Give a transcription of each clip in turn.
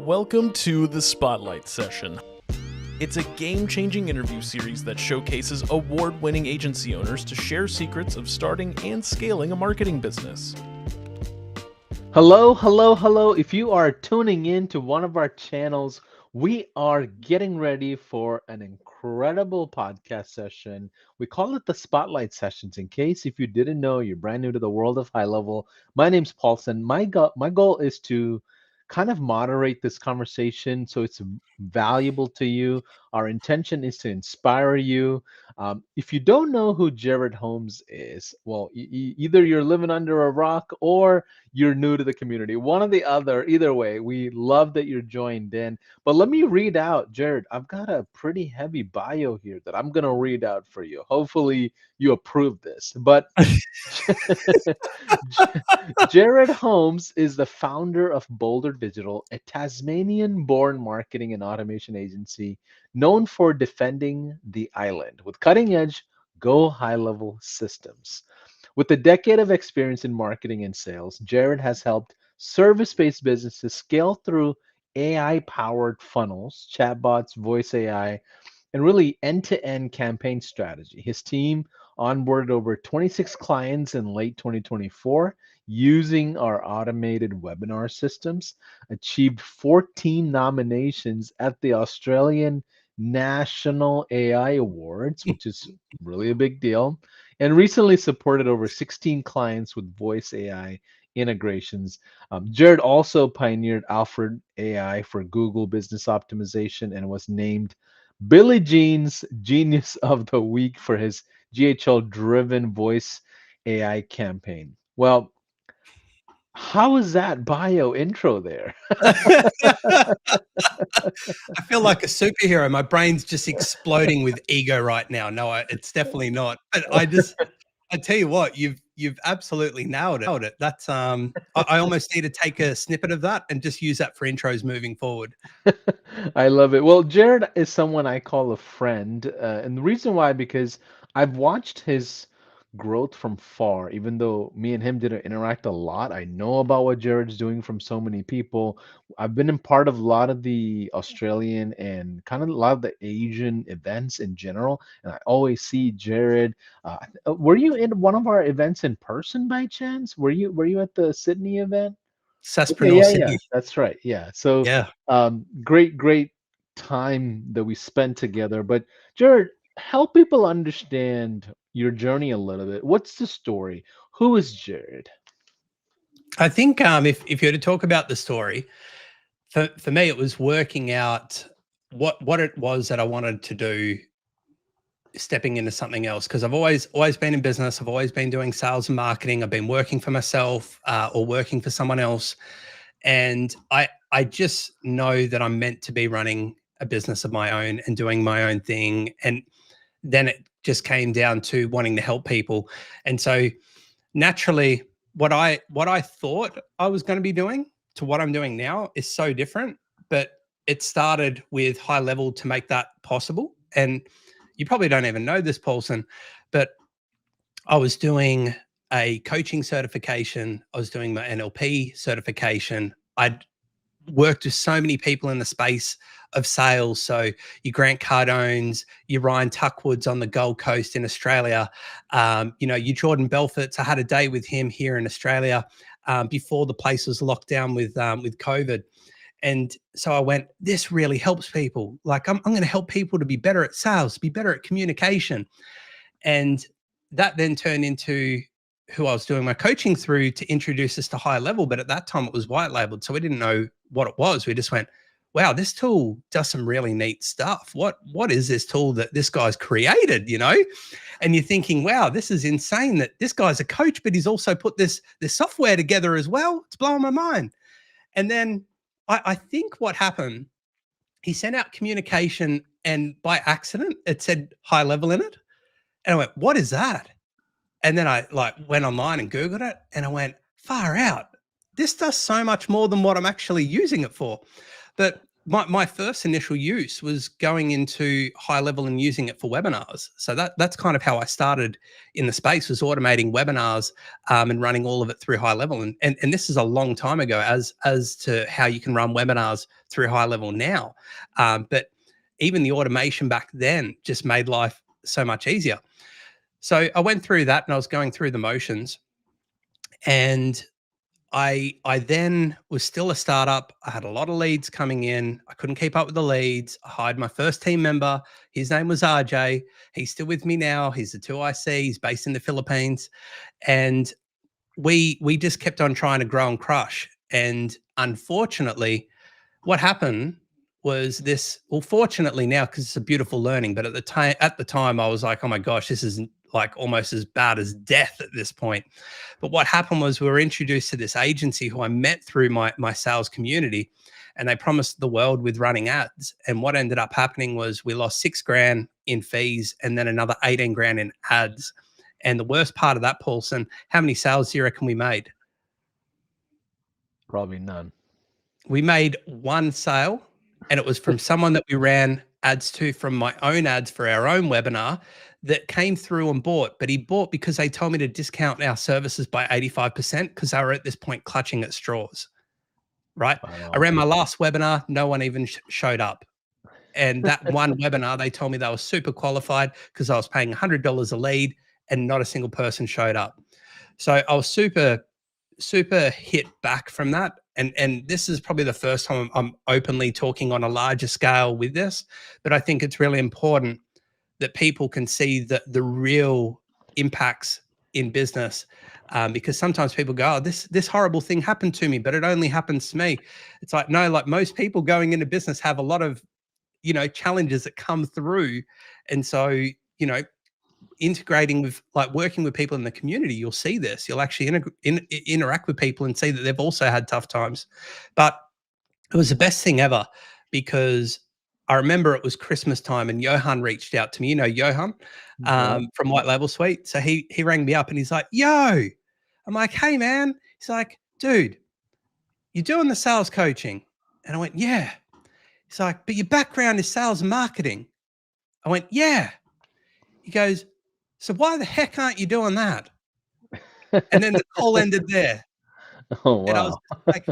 Welcome to the Spotlight Session. It's a game-changing interview series that showcases award-winning agency owners to share secrets of starting and scaling a marketing business. Hello, hello, hello. If you are tuning in to one of our channels, we are getting ready for an incredible podcast session. We call it the Spotlight Sessions. In case if you didn't know, you're brand new to the world of HighLevel. My name's Paulson. My goal is to kind of moderate this conversation so it's valuable to you. Our intention is to inspire you. If you don't know who Jarryd Holmes is, well, either you're living under a rock or you're new to the community. One or the other, either way, we love that you're joined in. But let me read out, Jarryd, I've got a pretty heavy bio here that I'm going to read out for you. Hopefully you approve this. But Jarryd Holmes is the founder of Boulder Digital, a Tasmanian-born marketing and automation agency known for defending the island with cutting-edge Go High-Level systems. With a decade of experience in marketing and sales, Jarryd has helped service-based businesses scale through AI-powered funnels, chatbots, voice AI, and really end-to-end campaign strategy. His team onboarded over 26 clients in late 2024 using our automated webinar systems, achieved 14 nominations at the Australian National AI Awards, which is really a big deal, and recently supported over 16 clients with voice AI integrations. Jarryd also pioneered Alfred AI for Google Business Optimization and was named Billie Jean's Genius of the Week for his GHL-driven voice AI campaign. Well, how is that bio intro there? I feel like a superhero. My brain's just exploding with ego right now. No, it's definitely not. But I tell you what, you've absolutely nailed it. That's I almost need to take a snippet of that and just use that for intros moving forward. I love it. Well, Jarryd is someone I call a friend, and the reason why, because I've watched his growth from far. Even though me and him didn't interact a lot, I know about what Jarryd's doing from so many people. I've been in part of a lot of the Australian and kind of a lot of the Asian events in general, and I always see Jarryd. Were you in one of our events in person by chance? Were you at the Sydney event? Okay, Saspreneur yeah, Sydney. that's right. Yeah. So, Yeah. great time that we spent together. But Jarryd, help people understand your journey a little bit. What's the story? Who is Jarryd? I think if you were to talk about the story, for me, it was working out what it was that I wanted to do, stepping into something else, because I've always been in business. I've always been doing sales and marketing. I've been working for myself or working for someone else, and I just know that I'm meant to be running a business of my own and doing my own thing. And then it just came down to wanting to help people, and so naturally, what I thought I was going to be doing to what I'm doing now is so different. But it started with HighLevel to make that possible. And you probably don't even know this, Paulson, but I was doing a coaching certification. I was doing my NLP certification. I'd worked with so many people in the space of sales. So your Grant Cardones, your Ryan Tuckwoods on the Gold Coast in Australia, your Jordan Belforts. I had a day with him here in Australia before the place was locked down with COVID. And so I went, this really helps people. Like I'm going to help people to be better at sales, be better at communication. And that then turned into who I was doing my coaching through to introduce us to HighLevel. But at that time it was white labeled. So we didn't know what it was. We just went, wow, this tool does some really neat stuff. What is this tool that this guy's created, And you're thinking, wow, this is insane that this guy's a coach, but he's also put this software together as well. It's blowing my mind. And then I think what happened, he sent out communication and by accident it said HighLevel in it. And I went, what is that? And then I went online and Googled it and I went, far out. This does so much more than what I'm actually using it for. But my first initial use was going into HighLevel and using it for webinars. So that's kind of how I started in the space, was automating webinars and running all of it through HighLevel. And this is a long time ago as to how you can run webinars through HighLevel now. But even the automation back then just made life so much easier. So I went through that and I was going through the motions, and I then was still a startup. I had a lot of leads coming in. I couldn't keep up with the leads. I hired my first team member. His name was RJ. He's still with me now. He's the 2IC. He's based in the Philippines. And we just kept on trying to grow and crush. And unfortunately, what happened was this, well, fortunately now, because it's a beautiful learning, but at the time I was like, oh my gosh, this is like almost as bad as death at this point. But what happened was we were introduced to this agency who I met through my sales community, and they promised the world with running ads. And what ended up happening was we lost $6,000 in fees and then another 18 grand in ads. And the worst part of that, Paulson, how many sales do you reckon we made? Probably none. We made one sale, and it was from someone that we ran ads to from my own ads for our own webinar that came through and bought. But he bought because they told me to discount our services by 85% because they were at this point clutching at straws, right? Wow. I ran my last webinar. No one even showed up. And that one webinar, they told me they were super qualified because I was paying $100 a lead and not a single person showed up. So I was super hit back from that. And this is probably the first time I'm openly talking on a larger scale with this, but I think it's really important that people can see the real impacts in business, because sometimes people go, oh, this horrible thing happened to me, but it only happens to me. It's like, no, like most people going into business have a lot of, challenges that come through. And so, integrating with, like, working with people in the community, you'll see this. You'll actually interact with people and see that they've also had tough times. But it was the best thing ever, because I remember it was Christmas time and Johan reached out to me. You know Johan from HighLevel Suite. So he rang me up and he's like, yo. I'm like, hey, man. He's like, dude, you're doing the sales coaching? And I went, yeah. He's like, but your background is sales and marketing. I went, yeah. He goes, so why the heck aren't you doing that? And then the call ended there. Oh, wow. And I was like,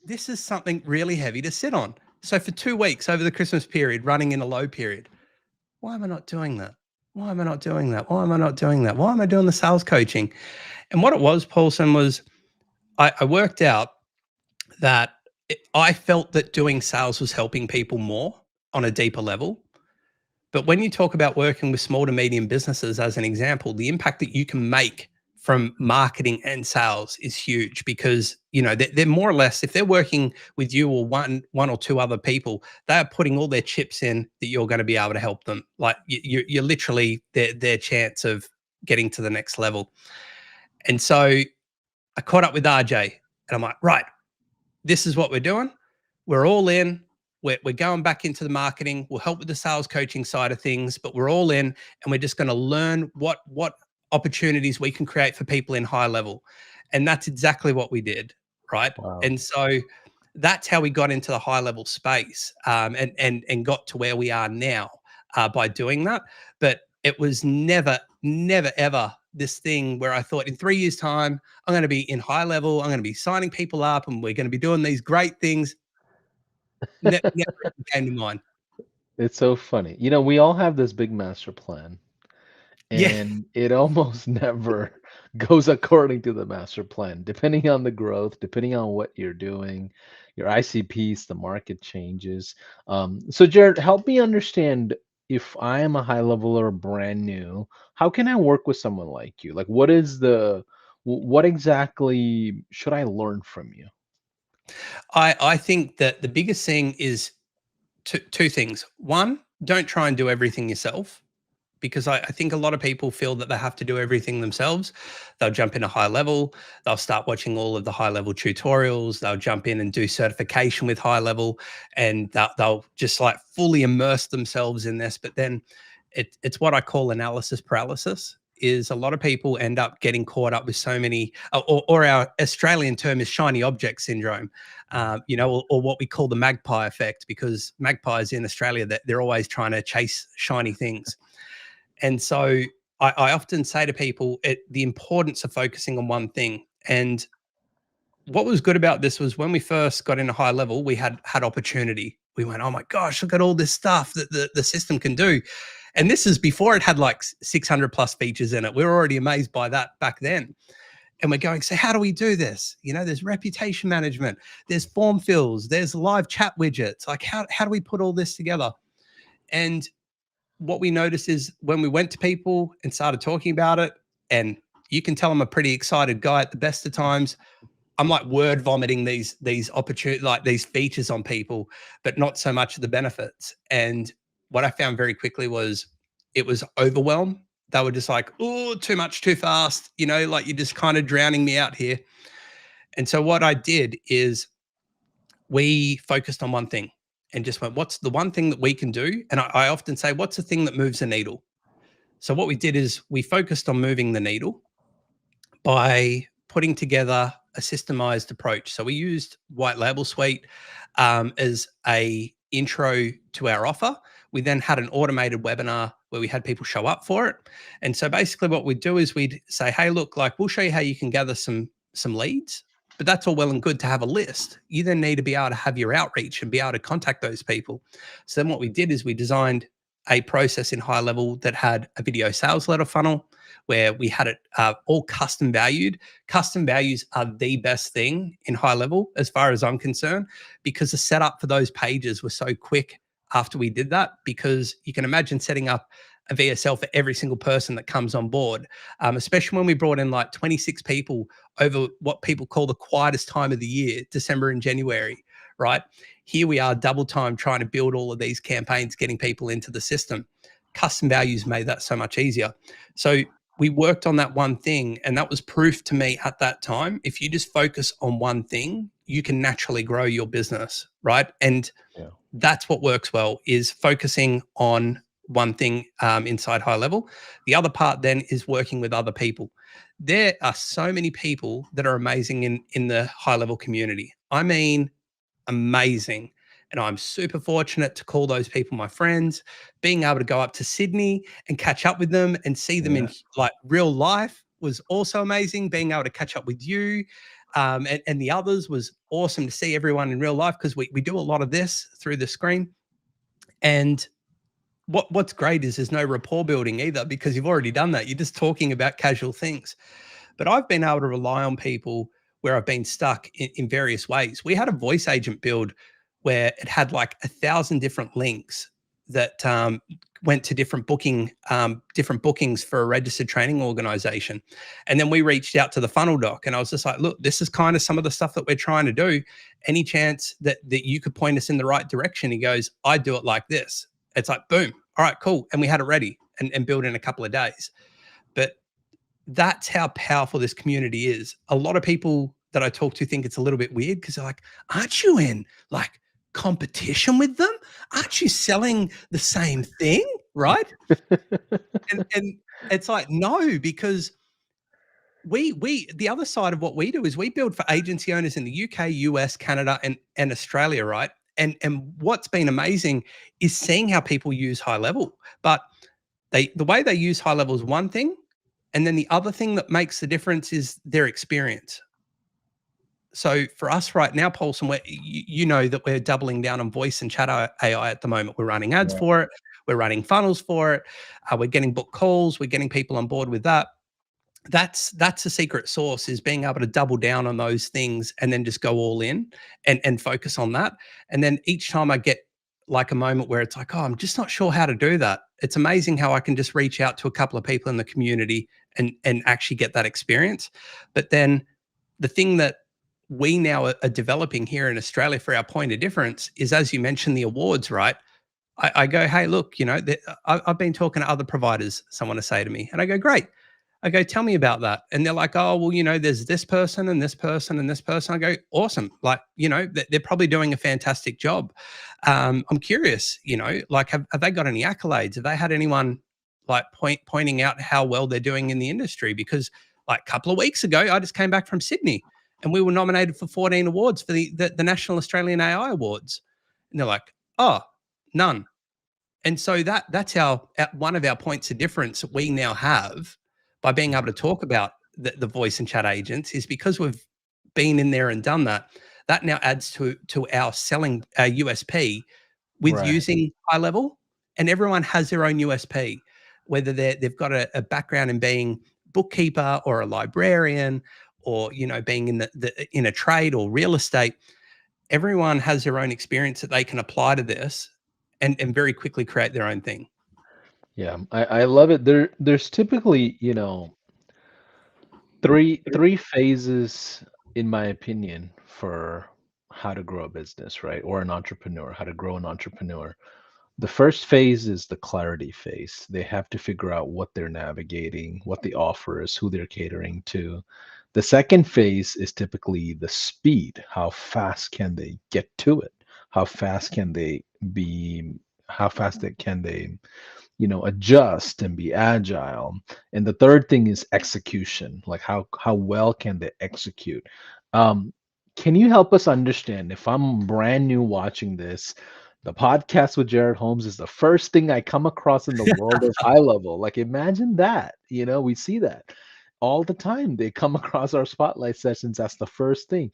this is something really heavy to sit on. So for 2 weeks over the Christmas period, running in a low period, why am I not doing that? Why am I not doing that? Why am I not doing that? Why am I doing the sales coaching? And what it was, Paulson, was I worked out that I felt that doing sales was helping people more on a deeper level. But when you talk about working with small to medium businesses, as an example, the impact that you can make from marketing and sales is huge, because they're more or less, if they're working with you or one or two other people, they are putting all their chips in that you're going to be able to help them. Like you're literally their chance of getting to the next level. And so I caught up with RJ and I'm like, right, this is what we're doing. We're all in. We're going back into the marketing. We'll help with the sales coaching side of things, but we're all in, and we're just going to learn what opportunities we can create for people in HighLevel. And that's exactly what we did, right? Wow. And so that's how we got into the HighLevel space, and got to where we are now by doing that. But it was never, ever this thing where I thought in 3 years' time, I'm going to be in HighLevel, I'm going to be signing people up, and we're going to be doing these great things. Never came to mind. It's so funny. We all have this big master plan, and it almost never goes according to the master plan, depending on the growth, depending on what you're doing, your ICPs, the market changes. So Jarryd, help me understand, if I am a high leveler, brand new, how can I work with someone like you? Like, what exactly should I learn from you? I think that the biggest thing is two things. One, don't try and do everything yourself, because I think a lot of people feel that they have to do everything themselves. They'll jump into HighLevel. They'll start watching all of the HighLevel tutorials. They'll jump in and do certification with HighLevel, and they'll just like fully immerse themselves in this. But then it's what I call analysis paralysis. is a lot of people end up getting caught up with so many, or our Australian term is shiny object syndrome, or what we call the magpie effect, because magpies in Australia, that they're always trying to chase shiny things. And so I often say to people the importance of focusing on one thing. And what was good about this was when we first got into HighLevel, we had opportunity. We went, oh my gosh, look at all this stuff that the system can do. And this is before it had like 600 plus features in it. We were already amazed by that back then. And we're going, so how do we do this? There's reputation management, there's form fills, there's live chat widgets. Like how do we put all this together? And what we noticed is when we went to people and started talking about it, and you can tell I'm a pretty excited guy at the best of times, I'm like word vomiting these opportunities, like these features on people, but not so much the benefits. And what I found very quickly was it was overwhelm. They were just like, oh, too much, too fast, like you're just kind of drowning me out here. And so what I did is we focused on one thing and just went, what's the one thing that we can do? And I often say, what's the thing that moves the needle? So what we did is we focused on moving the needle by putting together a systemized approach. So we used HighLevel Suite as a intro to our offer. We then had an automated webinar where we had people show up for it. And so basically what we'd do is we'd say, hey, look, like we'll show you how you can gather some leads, but that's all well and good to have a list. You then need to be able to have your outreach and be able to contact those people. So then what we did is we designed a process in HighLevel that had a video sales letter funnel where we had it all custom valued. Custom values are the best thing in HighLevel as far as I'm concerned, because the setup for those pages was so quick after we did that, because you can imagine setting up a VSL for every single person that comes on board, especially when we brought in like 26 people over what people call the quietest time of the year, December and January, right? Here we are double time trying to build all of these campaigns, getting people into the system. Custom values made that so much easier. So we worked on that one thing, and that was proof to me at that time. If you just focus on one thing, you can naturally grow your business, right? And that's what works well, is focusing on one thing inside HighLevel. The other part then is working with other people. There are so many people that are amazing in the HighLevel community. I mean, amazing. And I'm super fortunate to call those people my friends. Being able to go up to Sydney and catch up with them and see them in like real life was also amazing. Being able to catch up with you and the others was awesome to see everyone in real life, because we do a lot of this through the screen. And what's great is there's no rapport building either, because you've already done that. You're just talking about casual things. But I've been able to rely on people where I've been stuck in various ways. We had a voice agent build where it had like 1,000 different links that went to different bookings for a registered training organization. And then we reached out to the funnel doc, and I was just like, look, this is kind of some of the stuff that we're trying to do. Any chance that you could point us in the right direction? He goes, I do it like this. It's like, boom. All right, cool. And we had it ready and built in a couple of days. But that's how powerful this community is. A lot of people that I talk to think it's a little bit weird, because they're like, aren't you in like competition with them? Aren't you selling the same thing? Right. and it's like, no, because the other side of what we do is we build for agency owners in the UK, US, Canada, and Australia. Right. And what's been amazing is seeing how people use HighLevel, but the way they use HighLevel is one thing. And then the other thing that makes the difference is their experience. So for us right now, Paulson, you know that we're doubling down on voice and chat AI at the moment. We're running ads for it. We're running funnels for it. We're getting book calls. We're getting people on board with that. That's a secret sauce, is being able to double down on those things and then just go all in and focus on that. And then each time I get like a moment where it's like, oh, I'm just not sure how to do that, it's amazing how I can just reach out to a couple of people in the community and actually get that experience. But then the thing that we now are developing here in Australia for our point of difference is, as you mentioned, the awards, right? I go, hey, look, I've been talking to other providers, someone to say to me, and I go, great. I go, tell me about that. And they're like, oh, well, there's this person and this person and this person. I go, awesome. Like, they're probably doing a fantastic job. I'm curious, like, have they got any accolades? Have they had anyone like pointing out how well they're doing in the industry. Because like a couple of weeks ago, I just came back from Sydney and we were nominated for 14 awards for the National Australian AI Awards. And they're like, oh, none. And so that's one of our points of difference that we now have by being able to talk about the voice and chat agents, is because we've been in there and done that. That now adds to our selling USP with Right. using HighLevel, and everyone has their own USP, whether they've got a background in being bookkeeper or a librarian, or being in a trade or real estate. Everyone has their own experience that they can apply to this and very quickly create their own thing. Yeah, I love it. There's typically, three phases, in my opinion, for how to grow a business, right? Or an entrepreneur, how to grow an entrepreneur. The first phase is the clarity phase. They have to figure out what they're navigating, what the offer is, who they're catering to. The second phase is typically the speed. How fast can they get to it? How fast can they be, how fast can they adjust and be agile. And the third thing is execution, like how well can they execute. um can you help us understand, if I'm brand new watching this, the podcast with Jarryd Holmes is the first thing I come across in the world of HighLevel. Like, imagine that. We see that all the time. They come across our spotlight sessions. That's the first thing.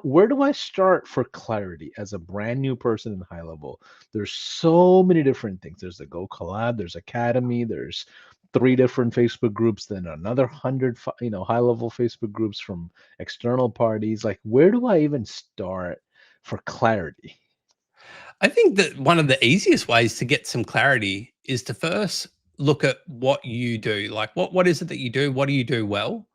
Where do I start for clarity as a brand new person in HighLevel? There's so many different things. There's the Go Collab, there's Academy, there's 3 different Facebook groups, then another 100 HighLevel Facebook groups from external parties. Like, where do I even start for clarity? I think that one of the easiest ways to get some clarity is to first look at what you do. Like, what is it that you do? What do you do well?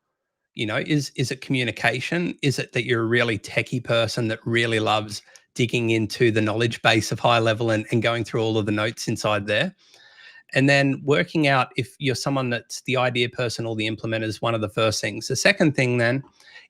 Is it communication? Is it that you're a really techie person that really loves digging into the knowledge base of HighLevel and going through all of the notes inside there? And then working out if you're someone that's the idea person or the implementer is one of the first things. The second thing then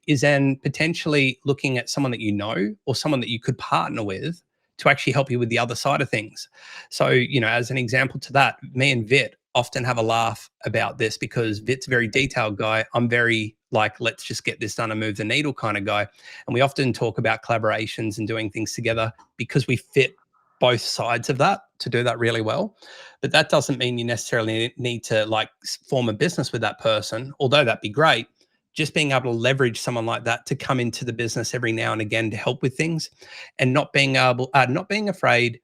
is then potentially looking at someone that you know or someone that you could partner with to actually help you with the other side of things. So, as an example to that, me and Vit often have a laugh about this, because Vit's a very detailed guy. I'm very like, let's just get this done and move the needle kind of guy. And we often talk about collaborations and doing things together because we fit both sides of that to do that really well. But that doesn't mean you necessarily need to like form a business with that person, although that'd be great. Just being able to leverage someone like that to come into the business every now and again to help with things, and not being afraid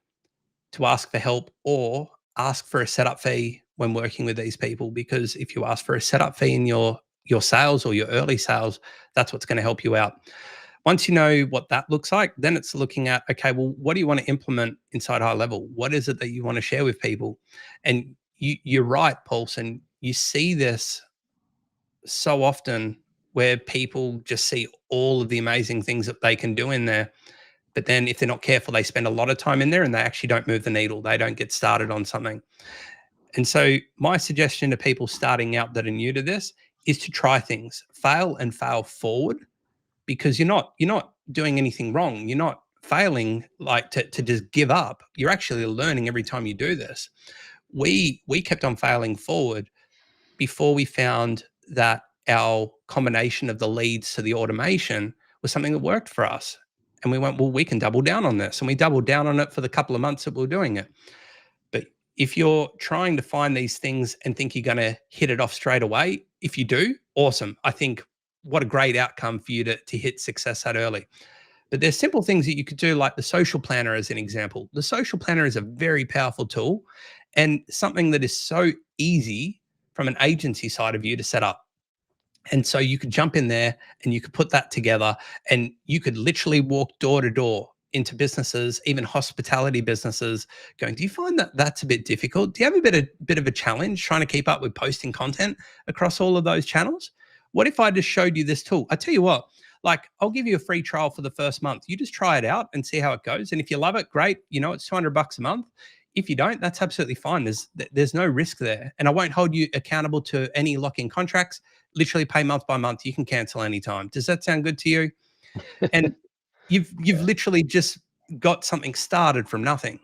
to ask for help or ask for a setup fee when working with these people. Because if you ask for a setup fee in your sales or your early sales, that's what's going to help you out. Once you know what that looks like, then it's looking at, okay, well, what do you want to implement inside HighLevel? What is it that you want to share with people? And you're right, Paulson. You see this so often where people just see all of the amazing things that they can do in there. But then if they're not careful, they spend a lot of time in there and they actually don't move the needle. They don't get started on something. And so my suggestion to people starting out that are new to this is to try things, fail and fail forward, because you're not doing anything wrong. You're not failing like to just give up. You're actually learning every time you do this. We kept on failing forward before we found that our combination of the leads to the automation was something that worked for us. And we went, well, we can double down on this. And we doubled down on it for the couple of months that we were doing it. But if you're trying to find these things and think you're going to hit it off straight away, if you do, awesome. I think what a great outcome for you to hit success that early. But there's simple things that you could do, like the social planner as an example. The social planner is a very powerful tool and something that is so easy from an agency side of you to set up. And so you could jump in there and you could put that together, and you could literally walk door to door into businesses, even hospitality businesses, going, do you find that that's a bit difficult? Do you have a bit of a challenge trying to keep up with posting content across all of those channels? What if I just showed you this tool? I tell you what, like, I'll give you a free trial for the first month. You just try it out and see how it goes. And if you love it, great. It's $200 a month. If you don't, that's absolutely fine. There's no risk there. And I won't hold you accountable to any lock-in contracts. Literally pay month by month. You can cancel anytime. Does that sound good to you? And you've literally just got something started from nothing.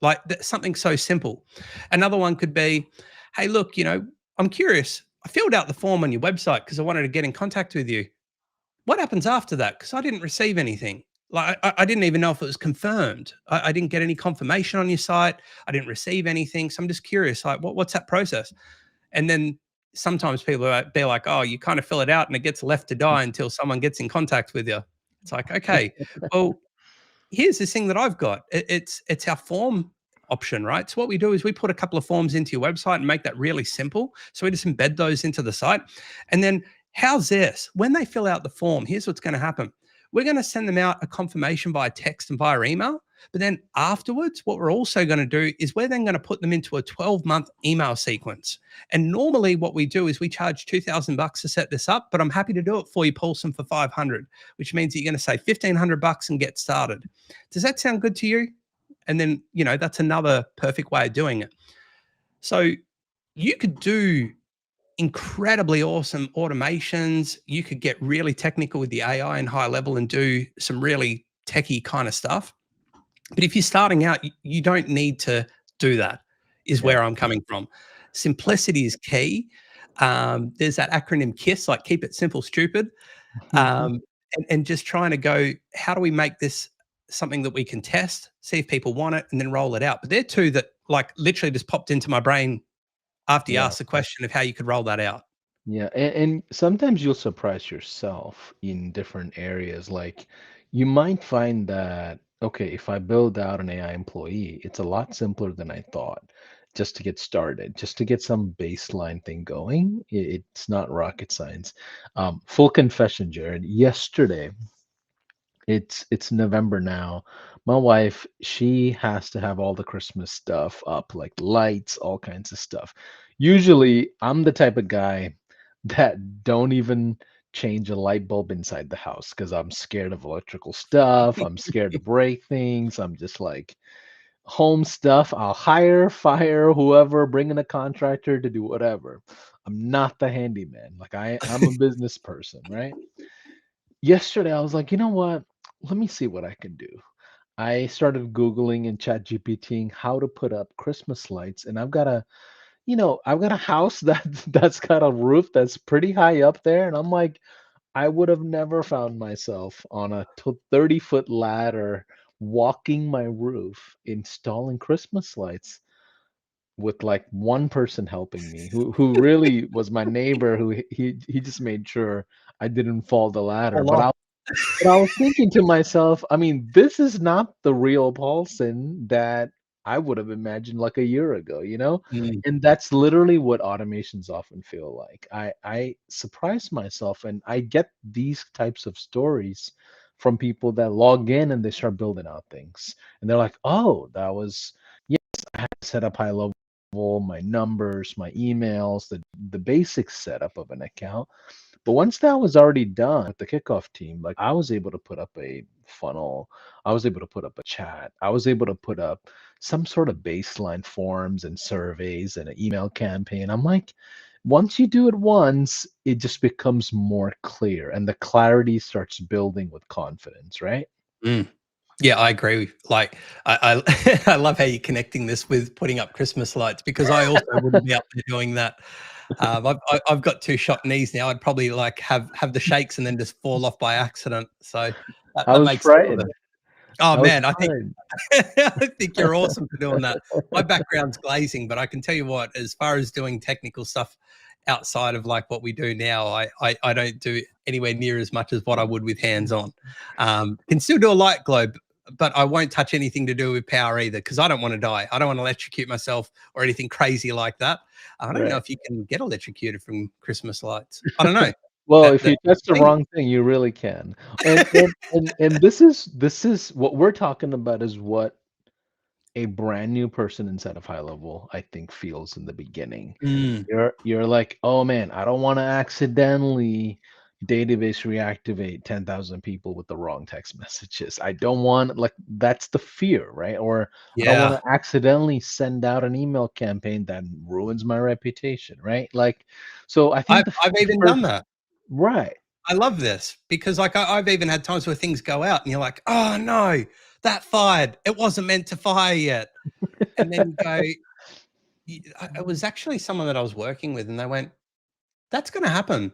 Like something so simple. Another one could be, hey, look, I'm curious. I filled out the form on your website because I wanted to get in contact with you. What happens after that? Because I didn't receive anything. Like I didn't even know if it was confirmed. I didn't get any confirmation on your site. I didn't receive anything. So I'm just curious, like, what's that process? And then sometimes people be like, oh, you kind of fill it out and it gets left to die until someone gets in contact with you. It's like, okay, well, here's this thing that I've got. It's our form option, right? So what we do is we put a couple of forms into your website and make that really simple. So we just embed those into the site. And then how's this? When they fill out the form, here's what's going to happen. We're going to send them out a confirmation via text and via email. But then afterwards, what we're also going to do is we're then going to put them into a 12-month email sequence. And normally what we do is we charge $2,000 to set this up, but I'm happy to do it for you, Paulson, for $500, which means that you're going to say $1,500 and get started. Does that sound good to you? And then, that's another perfect way of doing it. So you could do incredibly awesome automations. You could get really technical with the AI and HighLevel and do some really techie kind of stuff. But if you're starting out, you don't need to do that, is where I'm coming from. Simplicity is key. There's that acronym KISS, like keep it simple, stupid. And just trying to go, how do we make this something that we can test, see if people want it, and then roll it out? But they're two that like literally just popped into my brain after you asked the question of how you could roll that out. Yeah, and sometimes you'll surprise yourself in different areas. Like you might find that, okay, if I build out an AI employee, it's a lot simpler than I thought just to get started, just to get some baseline thing going. It's not rocket science. Full confession, Jarryd, yesterday, it's November now. My wife, she has to have all the Christmas stuff up, like lights, all kinds of stuff. Usually, I'm the type of guy that don't even change a light bulb inside the house because I'm scared of electrical stuff. I'm scared to break things. I'm just like home stuff. I'll fire whoever, bring in a contractor to do whatever. I'm not the handyman. Like I'm a business person, right? Yesterday, I was like, you know what? Let me see what I can do. I started Googling and chat GPTing how to put up Christmas lights, and I've got a house that that's got a roof that's pretty high up there, and I'm like, I would have never found myself on a 30-foot ladder walking my roof installing Christmas lights with like one person helping me who really was my neighbor who he just made sure I didn't fall the ladder. But I was thinking to myself, I mean, this is not the real Paulson that I would have imagined like a year ago, you know? Mm. And that's literally what automations often feel like. I surprise myself and I get these types of stories from people that log in and they start building out things. And they're like, oh, yes, I had to set up high level, my numbers, my emails, the basic setup of an account. But once that was already done with the kickoff team, like I was able to put up a funnel, I was able to put up a chat, I was able to put up some sort of baseline forms and surveys and an email campaign. I'm like, once you do it once, it just becomes more clear and the clarity starts building with confidence, right? Mm. Yeah, I agree. Like, I I love how you're connecting this with putting up Christmas lights because I also wouldn't be up there doing that. I've got 2 shot knees now. I'd probably like have the shakes and then just fall off by accident. So I that was makes sense. frightened. Oh I was man, I think frightened. I think you're awesome for doing that. My background's glazing, but I can tell you what, as far as doing technical stuff outside of like what we do now, I don't do anywhere near as much as what I would with hands on. Can still do a light globe, but I won't touch anything to do with power either because I don't want to die. I don't want to electrocute myself or anything crazy like that. I don't know Right. if you can get electrocuted from Christmas lights. I don't know. Well, That if you that touch the thing. wrong thing, you really can. And this is what we're talking about is what a brand new person inside of high level, I think, feels in the beginning. Mm, You're like, oh man, I don't want to accidentally database reactivate 10,000 people with the wrong text messages. I don't want like that's the fear, right? Or I don't want yeah, to accidentally send out an email campaign that ruins my reputation, right? Like, so I think I've the even done first that. right. I love this because like I've even had times where things go out and you're like, oh no, that fired. It wasn't meant to fire yet. And then you go, it was actually someone that I was working with, and they went, that's going to happen.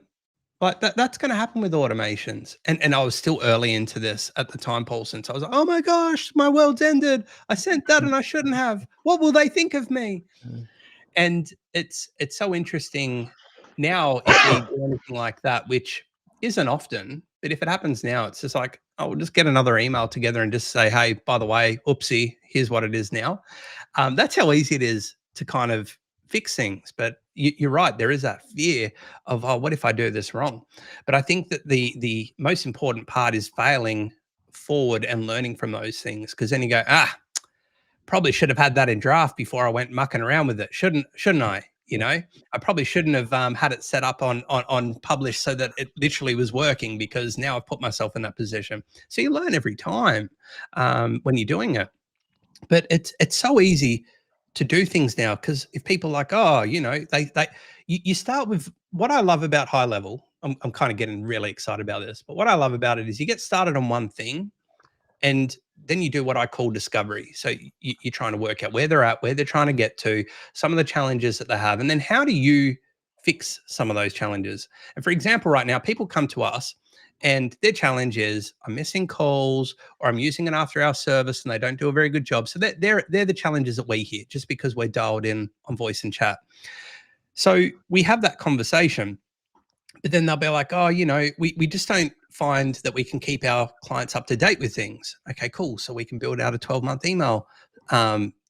Like that's going to happen with automations. And I was still early into this at the time, Paulson. So I was like, oh my gosh, my world's ended. I sent that and I shouldn't have. What will they think of me? And it's so interesting now if we do anything like that, which isn't often, but if it happens now, it's just like, oh, we'll just get another email together and just say, hey, by the way, oopsie, here's what it is now. That's how easy it is to kind of fix things. But you're right, there is that fear of, oh, what if I do this wrong? But I think that the most important part is failing forward and learning from those things, because then you go, probably should have had that in draft before I went mucking around with it. Shouldn't I? You know, I probably shouldn't have had it set up on publish so that it literally was working, because now I've put myself in that position. So you learn every time when you're doing it. But it's so easy to do things now, because if people are like, oh, you know, you start with what I love about HighLevel. I'm kind of getting really excited about this, but what I love about it is you get started on one thing, and then you do what I call discovery. So you're trying to work out where they're at, where they're trying to get to, some of the challenges that they have, and then how do you fix some of those challenges? And for example, right now, people come to us and their challenge is, I'm missing calls, or I'm using an after-hour service and they don't do a very good job. So they're the challenges that we hear just because we're dialed in on voice and chat. So we have that conversation. But then they'll be like, oh, you know, we just don't find that we can keep our clients up to date with things. Okay, cool. So we can build out a 12-month email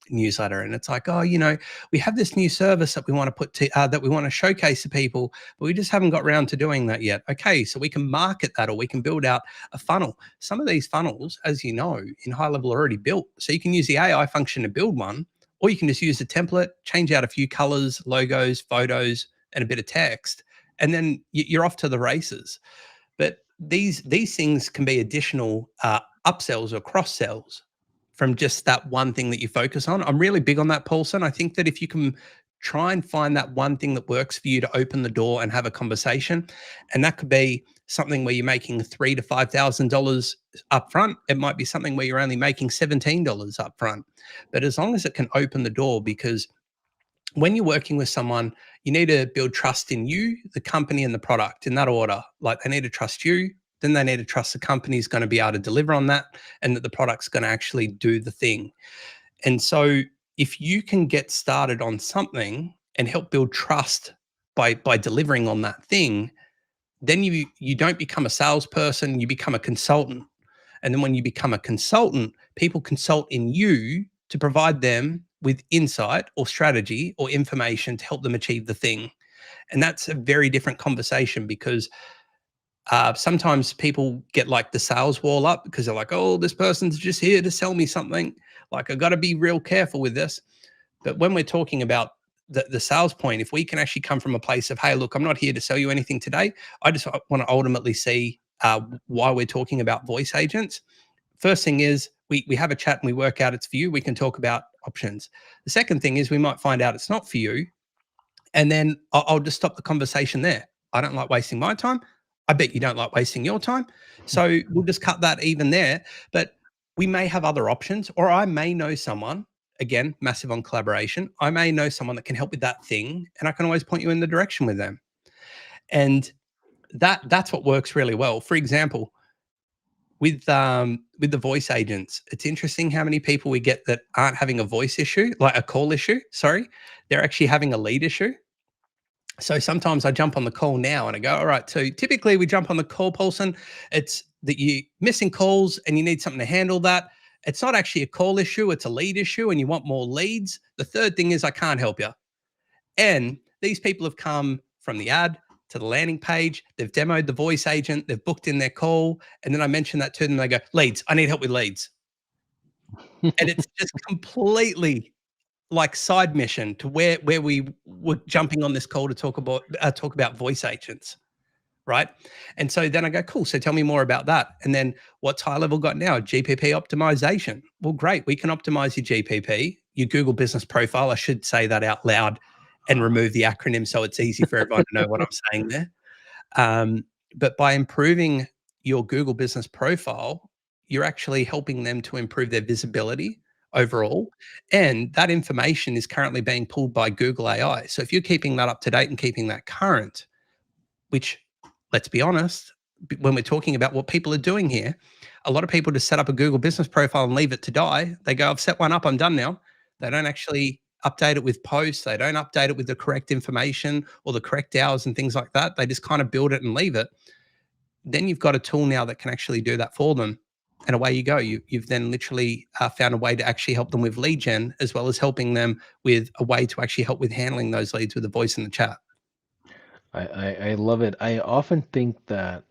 newsletter. And it's like, oh, you know, we have this new service that we want to put to, that we want to showcase to people, but we just haven't got around to doing that yet. Okay, so we can market that, or we can build out a funnel. Some of these funnels, as you know, in HighLevel are already built. So you can use the AI function to build one, or you can just use the template, change out a few colors, logos, photos, and a bit of text, and then you're off to the races. But these things can be additional upsells or cross sells from just that one thing that you focus on. I'm really big on that, Paulson. I think that if you can try and find that one thing that works for you to open the door and have a conversation, and that could be something where you're making $3,000 to $5,000 up front. It might be something where you're only making $17 up front. But as long as it can open the door, because when you're working with someone, you need to build trust in you, the company, and the product in that order. Like, they need to trust you, then they need to trust the company's going to be able to deliver on that, and that the product's going to actually do the thing. And so if you can get started on something and help build trust by delivering on that thing, then you don't become a salesperson, you become a consultant. And then when you become a consultant, people consult in you to provide them with insight or strategy or information to help them achieve the thing. And that's a very different conversation, because sometimes people get like the sales wall up, because they're like, oh, this person's just here to sell me something. Like, I got to be real careful with this. But when we're talking about the sales point, if we can actually come from a place of, hey, look, I'm not here to sell you anything today. I just want to ultimately see why we're talking about voice agents. First thing is we have a chat and we work out it's for you. We can talk about options. The second thing is we might find out it's not for you. And then I'll just stop the conversation there. I don't like wasting my time. I bet you don't like wasting your time. So we'll just cut that even there. But we may have other options, or I may know someone, again, massive on collaboration. I may know someone that can help with that thing, and I can always point you in the direction with them. And that's what works really well. For example, with the voice agents, it's interesting how many people we get that aren't having a voice issue, like a call issue. Sorry, they're actually having a lead issue. So sometimes I jump on the call now and I go, all right, so typically we jump on the call, Paulson. It's that you're missing calls and you need something to handle that. It's not actually a call issue, it's a lead issue, and you want more leads. The third thing is I can't help you. And these people have come from the ad to the landing page. They've demoed the voice agent. They've booked in their call. And then I mention that to them. They go, leads. I need help with leads. And it's just completely like side mission to where we were jumping on this call to talk about voice agents, right? And so then I go, cool. So tell me more about that. And then what's HighLevel got now? GPP optimization. Well, great. We can optimize your GPP, your Google Business Profile. I should say that out loud and remove the acronym so it's easy for everyone to know what I'm saying there. But by improving your Google Business Profile, you're actually helping them to improve their visibility overall. And that information is currently being pulled by Google AI. So if you're keeping that up to date and keeping that current, which, let's be honest, when we're talking about what people are doing here, a lot of people just set up a Google business profile and leave it to die. They go, I've set one up, I'm done now. They don't actually update it with posts. They don't update it with the correct information or the correct hours and things like that. They just kind of build it and leave it. Then you've got a tool now that can actually do that for them. And away you go. You've then literally found a way to actually help them with lead gen, as well as helping them with a way to actually help with handling those leads with the voice in the chat. I love it. I often think that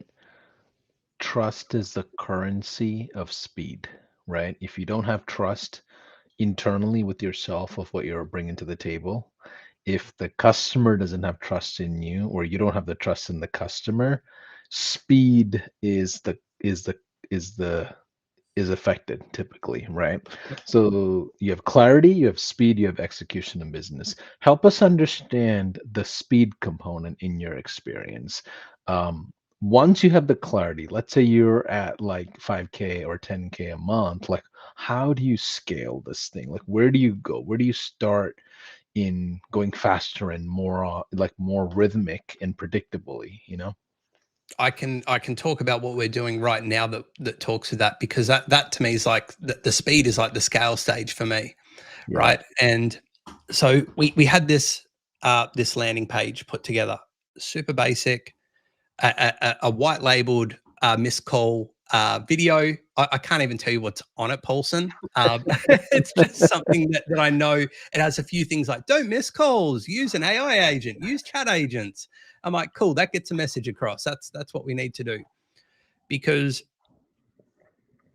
trust is the currency of speed, right? If you don't have trust internally with yourself of what you're bringing to the table, if the customer doesn't have trust in you or you don't have the trust in the customer, speed is affected typically, right? So you have clarity, you have speed, you have execution in business. Help us understand the speed component in your experience. Once you have the clarity, let's say you're at like 5K or 10K a month, like how do you scale this thing? Like where do you go? Where do you start in going faster and more like more rhythmic and predictably, you know? I can talk about what we're doing right now that talks to that, because that to me is like the speed is like the scale stage for me, Yeah. right? And so we had this this landing page put together, super basic, a white labeled missed call video. I can't even tell you what's on it, Paulson. It's just something that I know. It has a few things like don't miss calls, use an AI agent, use chat agents. I'm like, cool, that gets a message across. That's what we need to do, because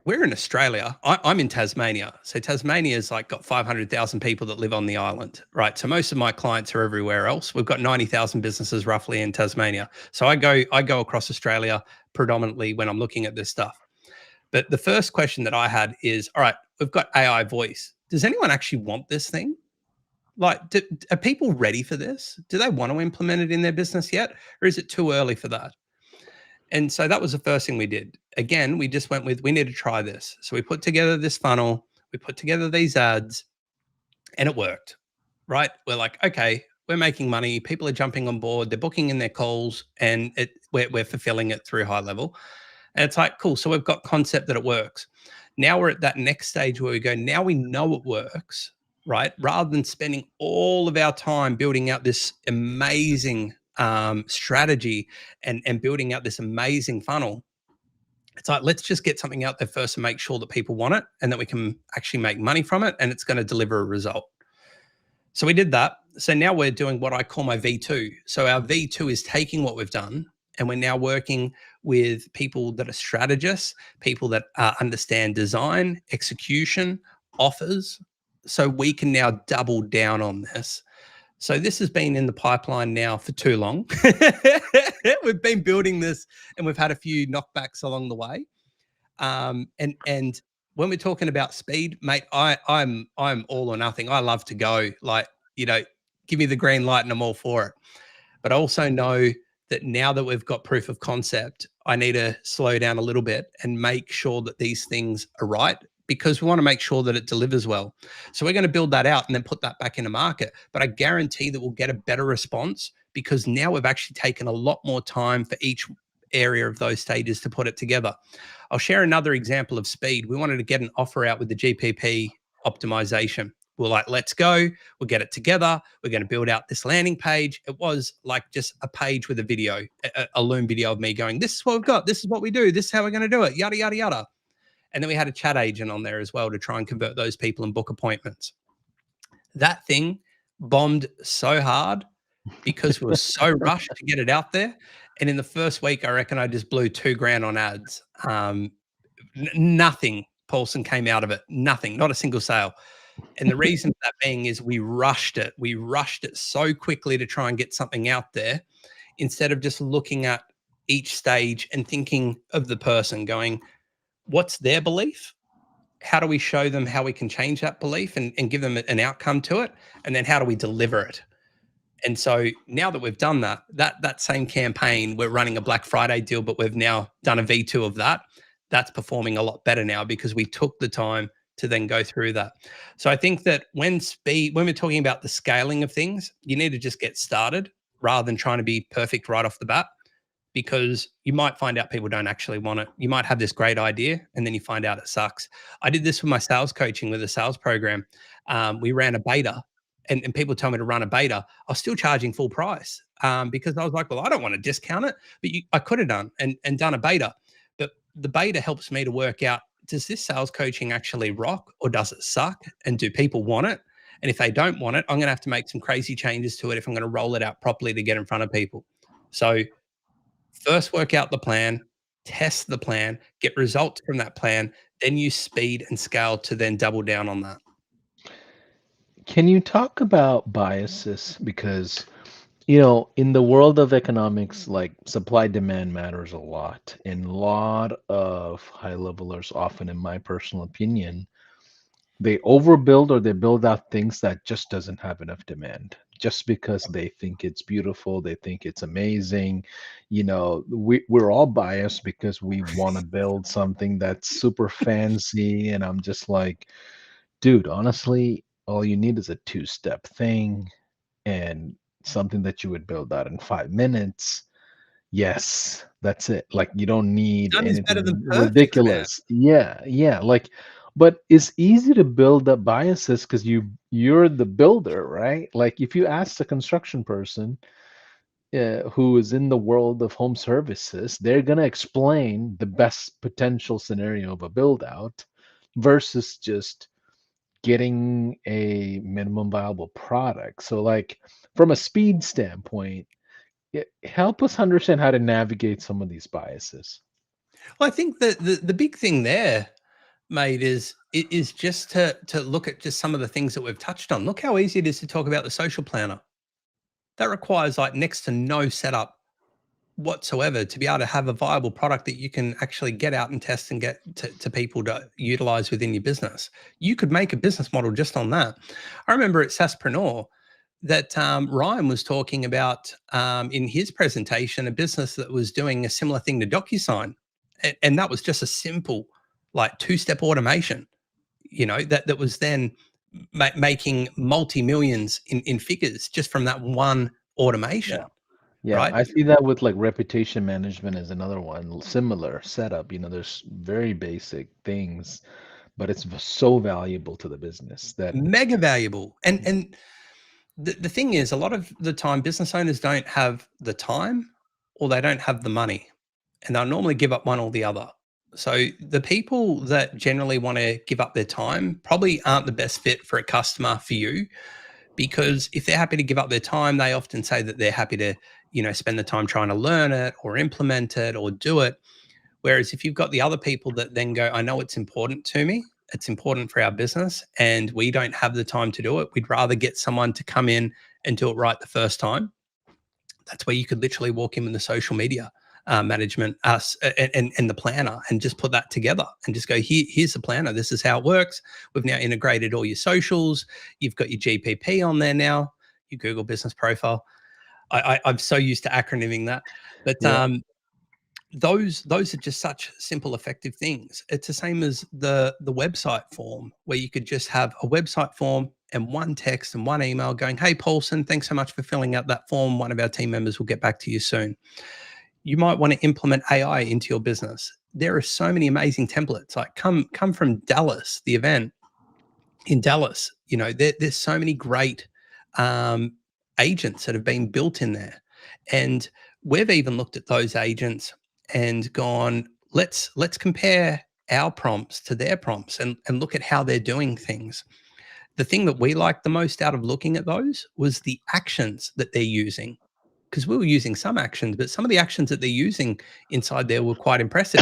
we're in Australia. I'm in Tasmania. So Tasmania's like got 500,000 people that live on the island, right? So most of my clients are everywhere else. We've got 90,000 businesses roughly in Tasmania. So I go across Australia predominantly when I'm looking at this stuff. But the first question that I had is, all right, we've got AI voice. Does anyone actually want this thing? Like, are people ready for this? Do they want to implement it in their business yet? Or is it too early for that? And so that was the first thing we did. Again, we just went with, we need to try this. So we put together this funnel, we put together these ads, and it worked, right? We're like, okay, we're making money. People are jumping on board. They're booking in their calls, and we're fulfilling it through HighLevel. And it's like, cool. So we've got concept that it works. Now we're at that next stage where we go, now we know it works, right? Rather than spending all of our time building out this amazing strategy and building out this amazing funnel, it's like, let's just get something out there first and make sure that people want it and that we can actually make money from it and it's going to deliver a result. So we did that. So now we're doing what I call my V2. So our V2 is taking what we've done and we're now working with people that are strategists, people that understand design, execution, offers. So we can now double down on this. So this has been in the pipeline now for too long. We've been building this and we've had a few knockbacks along the way. And when we're talking about speed, mate, I'm all or nothing. I love to go, like, you know, give me the green light and I'm all for it. But I also know that now that we've got proof of concept, I need to slow down a little bit and make sure that these things are right, because we want to make sure that it delivers well. So we're going to build that out and then put that back in the market. But I guarantee that we'll get a better response because now we've actually taken a lot more time for each area of those stages to put it together. I'll share another example of speed. We wanted to get an offer out with the GPP optimization. We're like, let's go. We'll get it together. We're going to build out this landing page. It was like just a page with a video, a Loom video of me going, this is what we've got. This is what we do. This is how we're going to do it. Yada, yada, yada. And then we had a chat agent on there as well to try and convert those people and book appointments. That thing bombed so hard because we were so rushed to get it out there. And in the first week, I reckon I just blew $2,000 on ads. Nothing, Paulson, came out of it. Nothing, not a single sale. And the reason for that being is we rushed it. We rushed it so quickly to try and get something out there instead of just looking at each stage and thinking of the person going, what's their belief? How do we show them how we can change that belief and give them an outcome to it? And then how do we deliver it? And so now that we've done that same campaign, we're running a Black Friday deal, but we've now done a V2 of that. that's performing a lot better now because we took the time to then go through that. So I think that when we're talking about the scaling of things, you need to just get started rather than trying to be perfect right off the bat, because you might find out people don't actually want it. You might have this great idea and then you find out it sucks. I did this with my sales coaching with a sales program. We ran a beta, and people told me to run a beta. I was still charging full price because I was like, well, I don't want to discount it, but I could have done and done a beta. But the beta helps me to work out, does this sales coaching actually rock or does it suck? And do people want it? And if they don't want it, I'm going to have to make some crazy changes to it if I'm going to roll it out properly to get in front of people. So first work out the plan, test the plan, get results from that plan, then use speed and scale to then double down on that. Can you talk about biases? Because, you know, in the world of economics, like supply demand matters a lot. And a lot of high levelers, often in my personal opinion, they overbuild or they build out things that just doesn't have enough demand just because they think it's beautiful, they think it's amazing. You know, we're all biased because we want to build something that's super fancy. And I'm just like, dude, honestly, all you need is a two-step thing and something that you would build out in 5 minutes. Yes, that's it. Like you don't need Done is better than anything perfect, man. ridiculous. Yeah, yeah. Like, but it's easy to build up biases because you're the builder, right? Like if you ask the construction person who is in the world of home services, they're gonna explain the best potential scenario of a build out versus just getting a minimum viable product. So like from a speed standpoint, help us understand how to navigate some of these biases. Well, I think that the big thing there, mate, is just to look at just some of the things that we've touched on. Look how easy it is to talk about the social planner. That requires like next to no setup whatsoever to be able to have a viable product that you can actually get out and test and get to people to utilize within your business. You could make a business model just on that. I remember at Saspreneur that Ryan was talking about in his presentation, a business that was doing a similar thing to DocuSign. And that was just a simple, like two-step automation, you know, that was then making multi-millions in figures just from that one automation. Yeah. Yeah, Right. I see that with like reputation management is another one, similar setup. You know, there's very basic things, but it's so valuable to the business that Mega valuable. And the thing is, a lot of the time business owners don't have the time or they don't have the money, and they'll normally give up one or the other. So the people that generally want to give up their time probably aren't the best fit for a customer for you, because if they're happy to give up their time, they often say that they're happy to, you know, spend the time trying to learn it or implement it or do it. Whereas if you've got the other people that then go, I know it's important to me, it's important for our business, and we don't have the time to do it. We'd rather get someone to come in and do it right the first time. That's where you could literally walk in with the social media management, us and the planner, and just put that together and just go, here's the planner. This is how it works. We've now integrated all your socials. You've got your GPP on there now, your Google Business Profile. I'm so used to acronyming that, but yeah. those are just such simple, effective things. It's the same as the website form, where you could just have a website form and one text and one email going, hey, Paulson, thanks so much for filling out that form. One of our team members will get back to you soon. You might want to implement AI into your business. There are so many amazing templates. Like come from Dallas, the event in Dallas. You know, there's so many great agents that have been built in there, and we've even looked at those agents and gone, let's compare our prompts to their prompts and look at how they're doing things. The thing that we liked the most out of looking at those was the actions that they're using, because we were using some actions, but some of the actions that they're using inside there were quite impressive.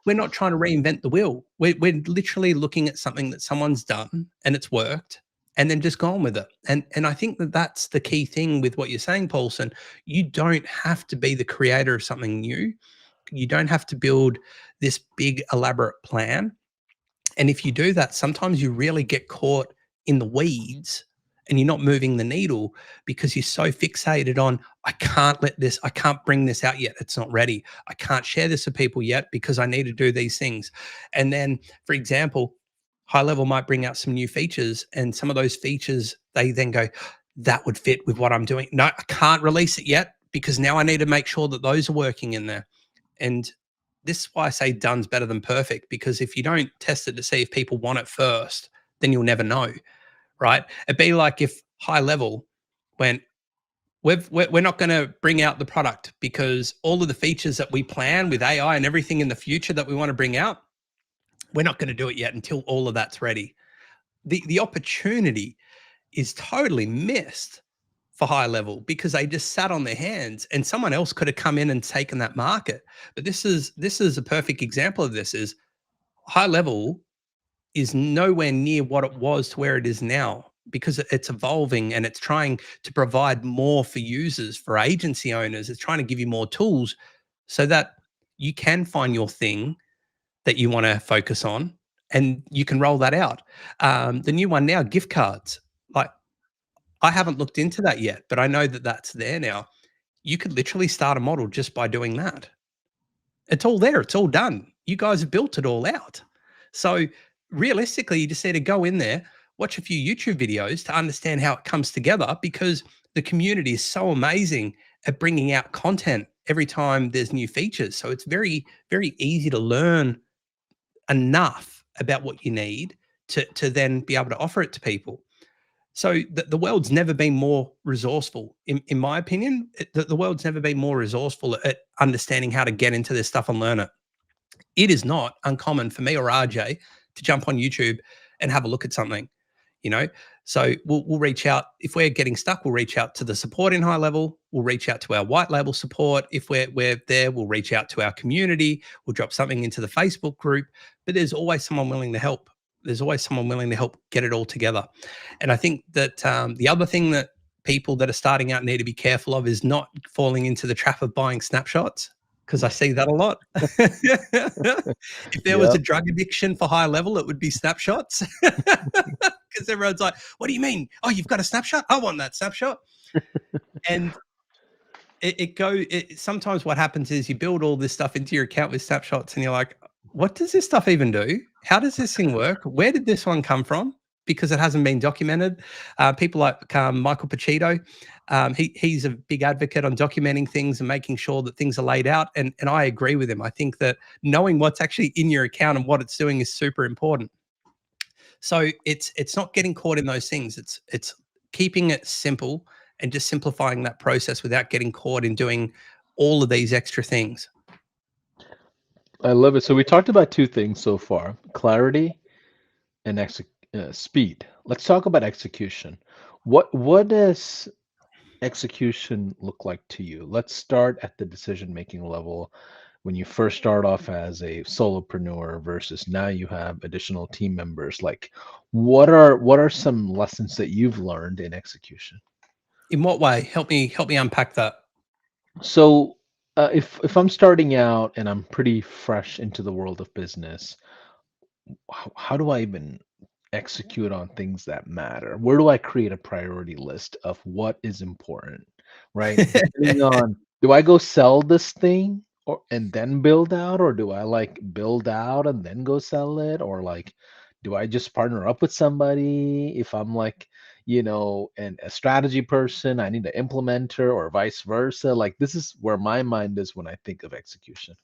We're not trying to reinvent the wheel. We're literally looking at something that someone's done and it's worked, and then just gone with it. And I think that that's the key thing with what you're saying, Paulson. You don't have to be the creator of something new. You don't have to build this big elaborate plan. And if you do that, sometimes you really get caught in the weeds and you're not moving the needle because you're so fixated on, I can't bring this out yet. It's not ready. I can't share this with people yet because I need to do these things. And then, for example, HighLevel might bring out some new features, and some of those features, they then go, that would fit with what I'm doing. No, I can't release it yet because now I need to make sure that those are working in there. And this is why I say done's better than perfect, because if you don't test it to see if people want it first, then you'll never know, right? It'd be like if HighLevel went, we're not going to bring out the product because all of the features that we plan with AI and everything in the future that we want to bring out, we're not going to do it yet until all of that's ready. The opportunity is totally missed for HighLevel because they just sat on their hands, and someone else could have come in and taken that market. But this is a perfect example of this. Is HighLevel is nowhere near what it was to where it is now, because it's evolving and it's trying to provide more for users, for agency owners. It's trying to give you more tools so that you can find your thing that you want to focus on, and you can roll that out. The new one now, gift cards. Like, I haven't looked into that yet, but I know that that's there now. You could literally start a model just by doing that. It's all there. It's all done. You guys have built it all out. So realistically, you just need to go in there, watch a few YouTube videos to understand how it comes together, because the community is so amazing at bringing out content every time there's new features. So it's very, very easy to learn enough about what you need to then be able to offer it to people. So the world's never been more resourceful, in my opinion. The world's never been more resourceful at understanding how to get into this stuff and learn it. It is not uncommon for me or RJ to jump on YouTube and have a look at something, you know. So we'll reach out if we're getting stuck. We'll reach out to the support in HighLevel. We'll reach out to our white label support. If we're there, we'll reach out to our community. We'll drop something into the Facebook group. But there's always someone willing to help. There's always someone willing to help get it all together. And I think that the other thing that people that are starting out need to be careful of is not falling into the trap of buying snapshots, because I see that a lot. If there was a drug addiction for HighLevel, it would be snapshots. Because everyone's like, what do you mean? Oh, you've got a snapshot? I want that snapshot. And sometimes what happens is you build all this stuff into your account with snapshots, and you're like, what does this stuff even do? How does this thing work? Where did this one come from? Because it hasn't been documented. People like Michael Pacito, he's a big advocate on documenting things and making sure that things are laid out. And I agree with him. I think that knowing what's actually in your account and what it's doing is super important. So it's not getting caught in those things. It's keeping it simple and just simplifying that process without getting caught in doing all of these extra things. I love it. So we talked about two things so far: clarity and speed. Let's talk about execution. What does execution look like to you? Let's start at the decision-making level. When you first start off as a solopreneur versus now you have additional team members, like what are some lessons that you've learned in execution? In what way? Help me unpack that. So if I'm starting out and I'm pretty fresh into the world of business, how do I even execute on things that matter? Where do I create a priority list of what is important, right? Depending on, do I go sell this thing and then build out, or do I like build out and then go sell it, or like do I just partner up with somebody if I'm like, a strategy person, I need an implementer, or vice versa? Like, this is where my mind is when I think of execution.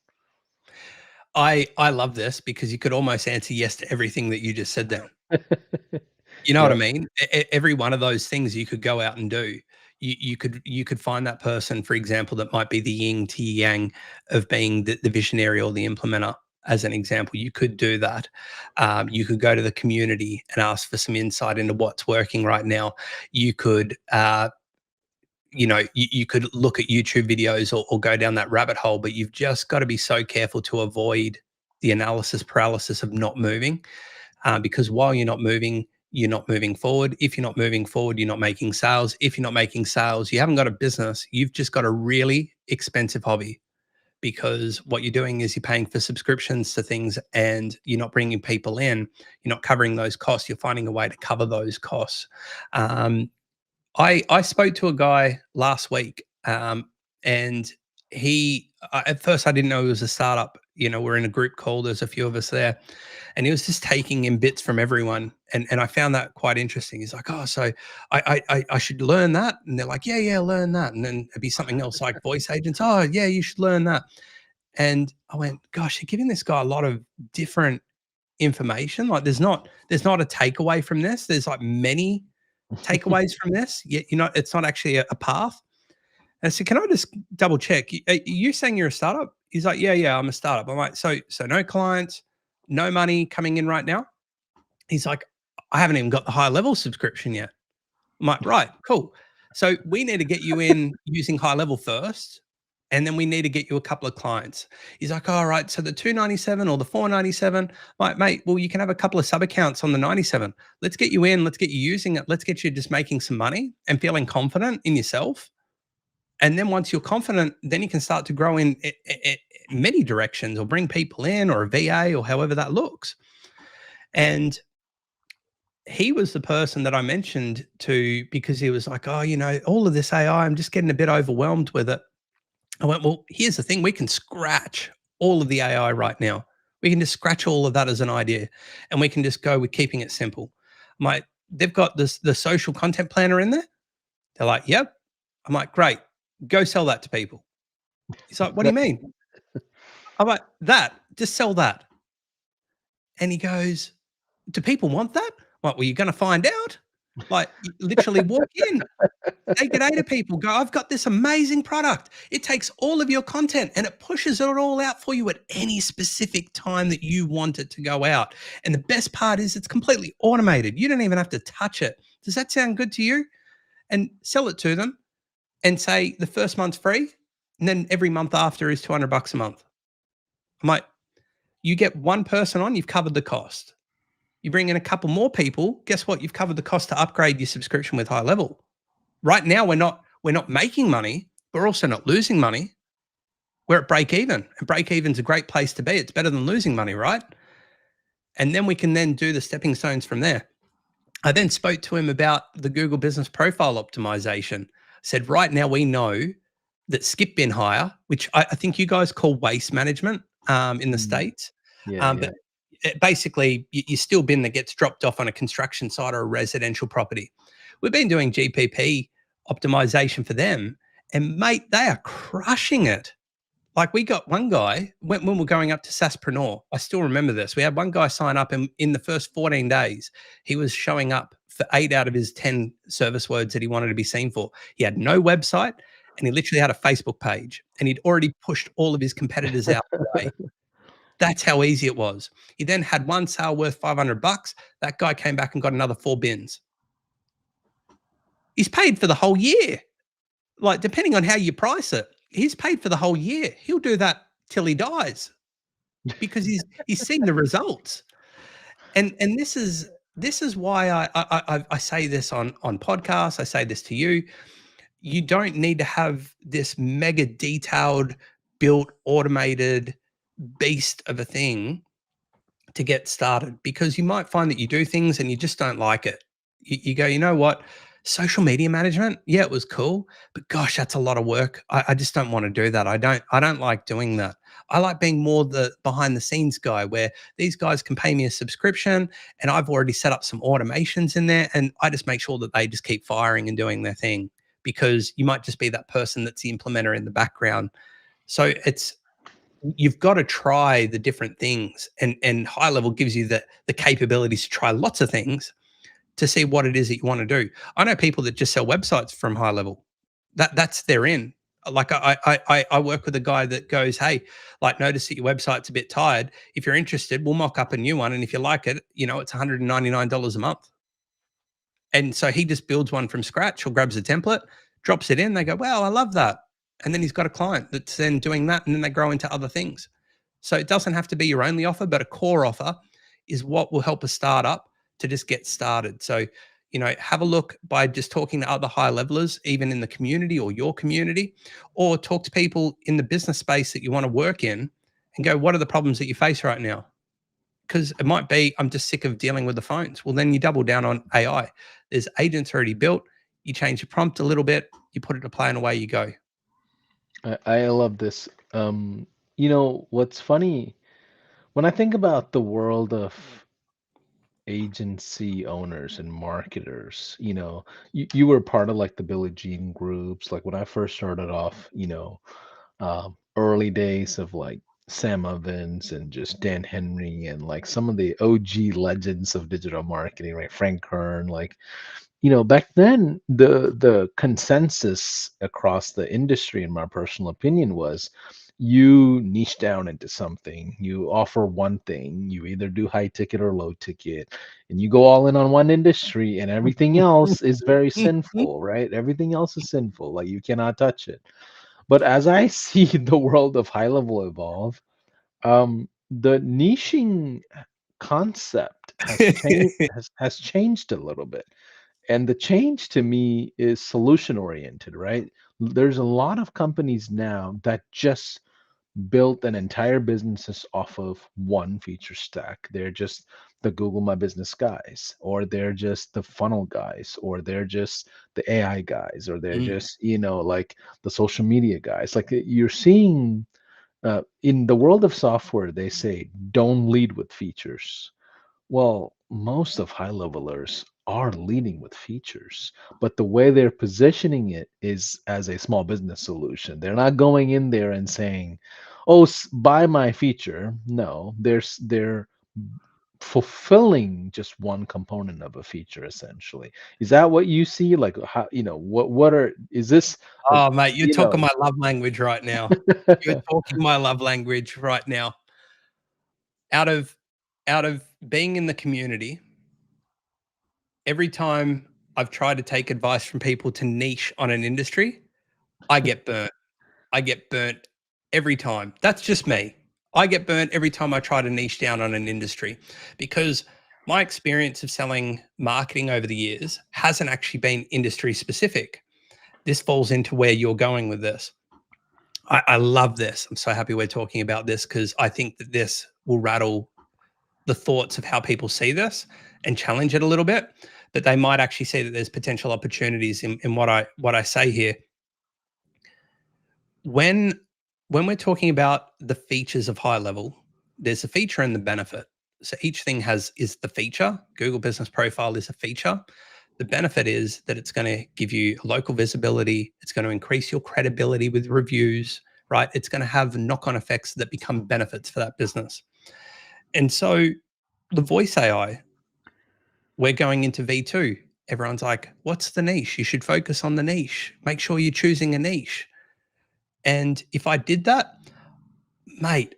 I love this because you could almost answer yes to everything that you just said there. You know Yeah. what I mean? Every one of those things you could go out and do. You could find that person, for example, that might be the yin to yang of being the visionary or the implementer. As an example, you could do that. You could go to the community and ask for some insight into what's working right now. You could you could look at YouTube videos or go down that rabbit hole, but you've just got to be so careful to avoid the analysis paralysis of not moving, because while you're not moving forward. If you're not moving forward, you're not making sales. If you're not making sales, you haven't got a business. You've just got a really expensive hobby, because what you're doing is you're paying for subscriptions to things and you're not bringing people in. You're not covering those costs. You're finding a way to cover those costs. I spoke to a guy last week, and at first I didn't know he was a startup. We're in a group call. There's a few of us there, and he was just taking in bits from everyone, and I found that quite interesting. He's like, "Oh, so I should learn that," and they're like, "Yeah, learn that," and then it'd be something else like voice agents. "Oh, yeah, you should learn that," and I went, "Gosh, you're giving this guy a lot of different information. Like, there's not a takeaway from this. There's like many takeaways from this. Yet it's not actually a path." And I said, "Can I just double check? Are you saying you're a startup?" He's like, "Yeah, I'm a startup." I'm like, so no clients, no money coming in right now?" He's like, "I haven't even got the HighLevel subscription yet." I'm like, "Right, cool. So we need to get you in using HighLevel first, and then we need to get you a couple of clients." He's like, "All right, so the 297 or the 497, like, mate, well, you can have a couple of sub accounts on the 97. Let's get you in, let's get you using it, let's get you just making some money and feeling confident in yourself. And then once you're confident, then you can start to grow in many directions or bring people in or a VA or however that looks." And he was the person that I mentioned to because he was like, "Oh, all of this AI, I'm just getting a bit overwhelmed with it." I went, "Well, here's the thing. We can scratch all of the AI right now. We can just scratch all of that as an idea, and we can just go with keeping it simple." They've got the social content planner in there. They're like, "Yep." I'm like, "Great. Go sell that to people." He's like, "What do you mean?" I'm like, "That. Just sell that." And he goes, "Do people want that?" I'm like, "Well, you're going to find out." Like, you literally walk in, say good day to people, go, "I've got this amazing product. It takes all of your content and it pushes it all out for you at any specific time that you want it to go out. And the best part is it's completely automated. You don't even have to touch it. Does that sound good to you?" And sell it to them and say the first month's free. And then every month after is $200 a month. I'm like, you get one person on, you've covered the cost. You bring in a couple more people, guess what? You've covered the cost to upgrade your subscription with HighLevel. Right now, we're not making money, but we're also not losing money. We're at break even, and break even's a great place to be. It's better than losing money, right? And then we can then do the stepping stones from there. I then spoke to him about the Google Business Profile Optimization. Said, right now we know that skip bin hire, which I think you guys call waste management in the States, but basically you still bin that gets dropped off on a construction site or a residential property. We've been doing GPP optimization for them, and mate, they are crushing it. Like, we got one guy when we're going up to Saspreneur. I still remember this. We had one guy sign up, and in the first 14 days, he was showing up for 8 out of his 10 service words that he wanted to be seen for. He had no website, and he literally had a Facebook page, and he'd already pushed all of his competitors out the way. That's how easy it was. He then had one sale worth $500. That guy came back and got another 4 bins. He's paid for the whole year. Like, depending on how you price it, he's paid for the whole year. He'll do that till he dies because he's seen the results. And this is why I say this on podcasts. I say this to you. You don't need to have this mega detailed, built, automated beast of a thing to get started, because you might find that you do things and you just don't like it. You go, you know what? Social media management, yeah, it was cool, but gosh, that's a lot of work. I just don't want to do that. I don't like doing that. I like being more the behind the scenes guy, where these guys can pay me a subscription and I've already set up some automations in there, and I just make sure that they just keep firing and doing their thing, because you might just be that person that's the implementer in the background. So you've got to try the different things, and HighLevel gives you the capabilities to try lots of things to see what it is that you want to do. I know people that just sell websites from HighLevel. That's their in. Like, I work with a guy that goes, "Hey, like, notice that your website's a bit tired. If you're interested, we'll mock up a new one, and if you like it, it's $199 a month." And so he just builds one from scratch, or grabs a template, drops it in. They go, "Wow, I love that." And then he's got a client that's then doing that, and then they grow into other things. So it doesn't have to be your only offer, but a core offer is what will help a startup to just get started. So, have a look by just talking to other high levelers, even in the community or your community, or talk to people in the business space that you want to work in and go, what are the problems that you face right now? Because it might be, I'm just sick of dealing with the phones. Well, then you double down on AI. There's agents already built. You change the prompt a little bit, you put it to play, and away you go. I love this. What's funny when I think about the world of agency owners and marketers, you were part of like the Billie Jean groups. Like when I first started off, early days of like Sam Evans and just Dan Henry and like some of the OG legends of digital marketing, right? Frank Kern, like back then the consensus across the industry, in my personal opinion, was you niche down into something, you offer one thing, you either do high ticket or low ticket, and you go all in on one industry, and everything else is very sinful, right? Everything else is sinful, like you cannot touch it. But as I see the world of high level evolve, the niching concept has changed, has changed a little bit. And the change to me is solution oriented, right? There's a lot of companies now that just built an entire businesses off of one feature stack. They're just the Google My Business guys, or they're just the funnel guys, or they're just the AI guys, or they're Mm. just, like the social media guys. Like you're seeing in the world of software, they say don't lead with features. Well, most of high levelers are leading with features, but the way they're positioning it is as a small business solution. They're not going in there and saying, "Oh, buy my feature." No, they're fulfilling just one component of a feature essentially. Is that what you see? Like how, what are is this a, Oh, mate, you're you talking know my love language right now. You're talking my love language right now. Out of being in the community, every time I've tried to take advice from people to niche on an industry, I get burnt. I get burnt every time. That's just me. I get burnt every time I try to niche down on an industry because my experience of selling marketing over the years hasn't actually been industry specific. This falls into where you're going with this. I love this. I'm so happy we're talking about this because I think that this will rattle the thoughts of how people see this and challenge it a little bit. But they might actually see that there's potential opportunities in what I say here. When we're talking about the features of high level, there's a feature and the benefit. So each thing is the feature. Google Business Profile is a feature. The benefit is that it's going to give you local visibility. It's going to increase your credibility with reviews, right? It's going to have knock-on effects that become benefits for that business. And so the voice AI, we're going into V2. Everyone's like, what's the niche? You should focus on the niche. Make sure you're choosing a niche. And if I did that, mate,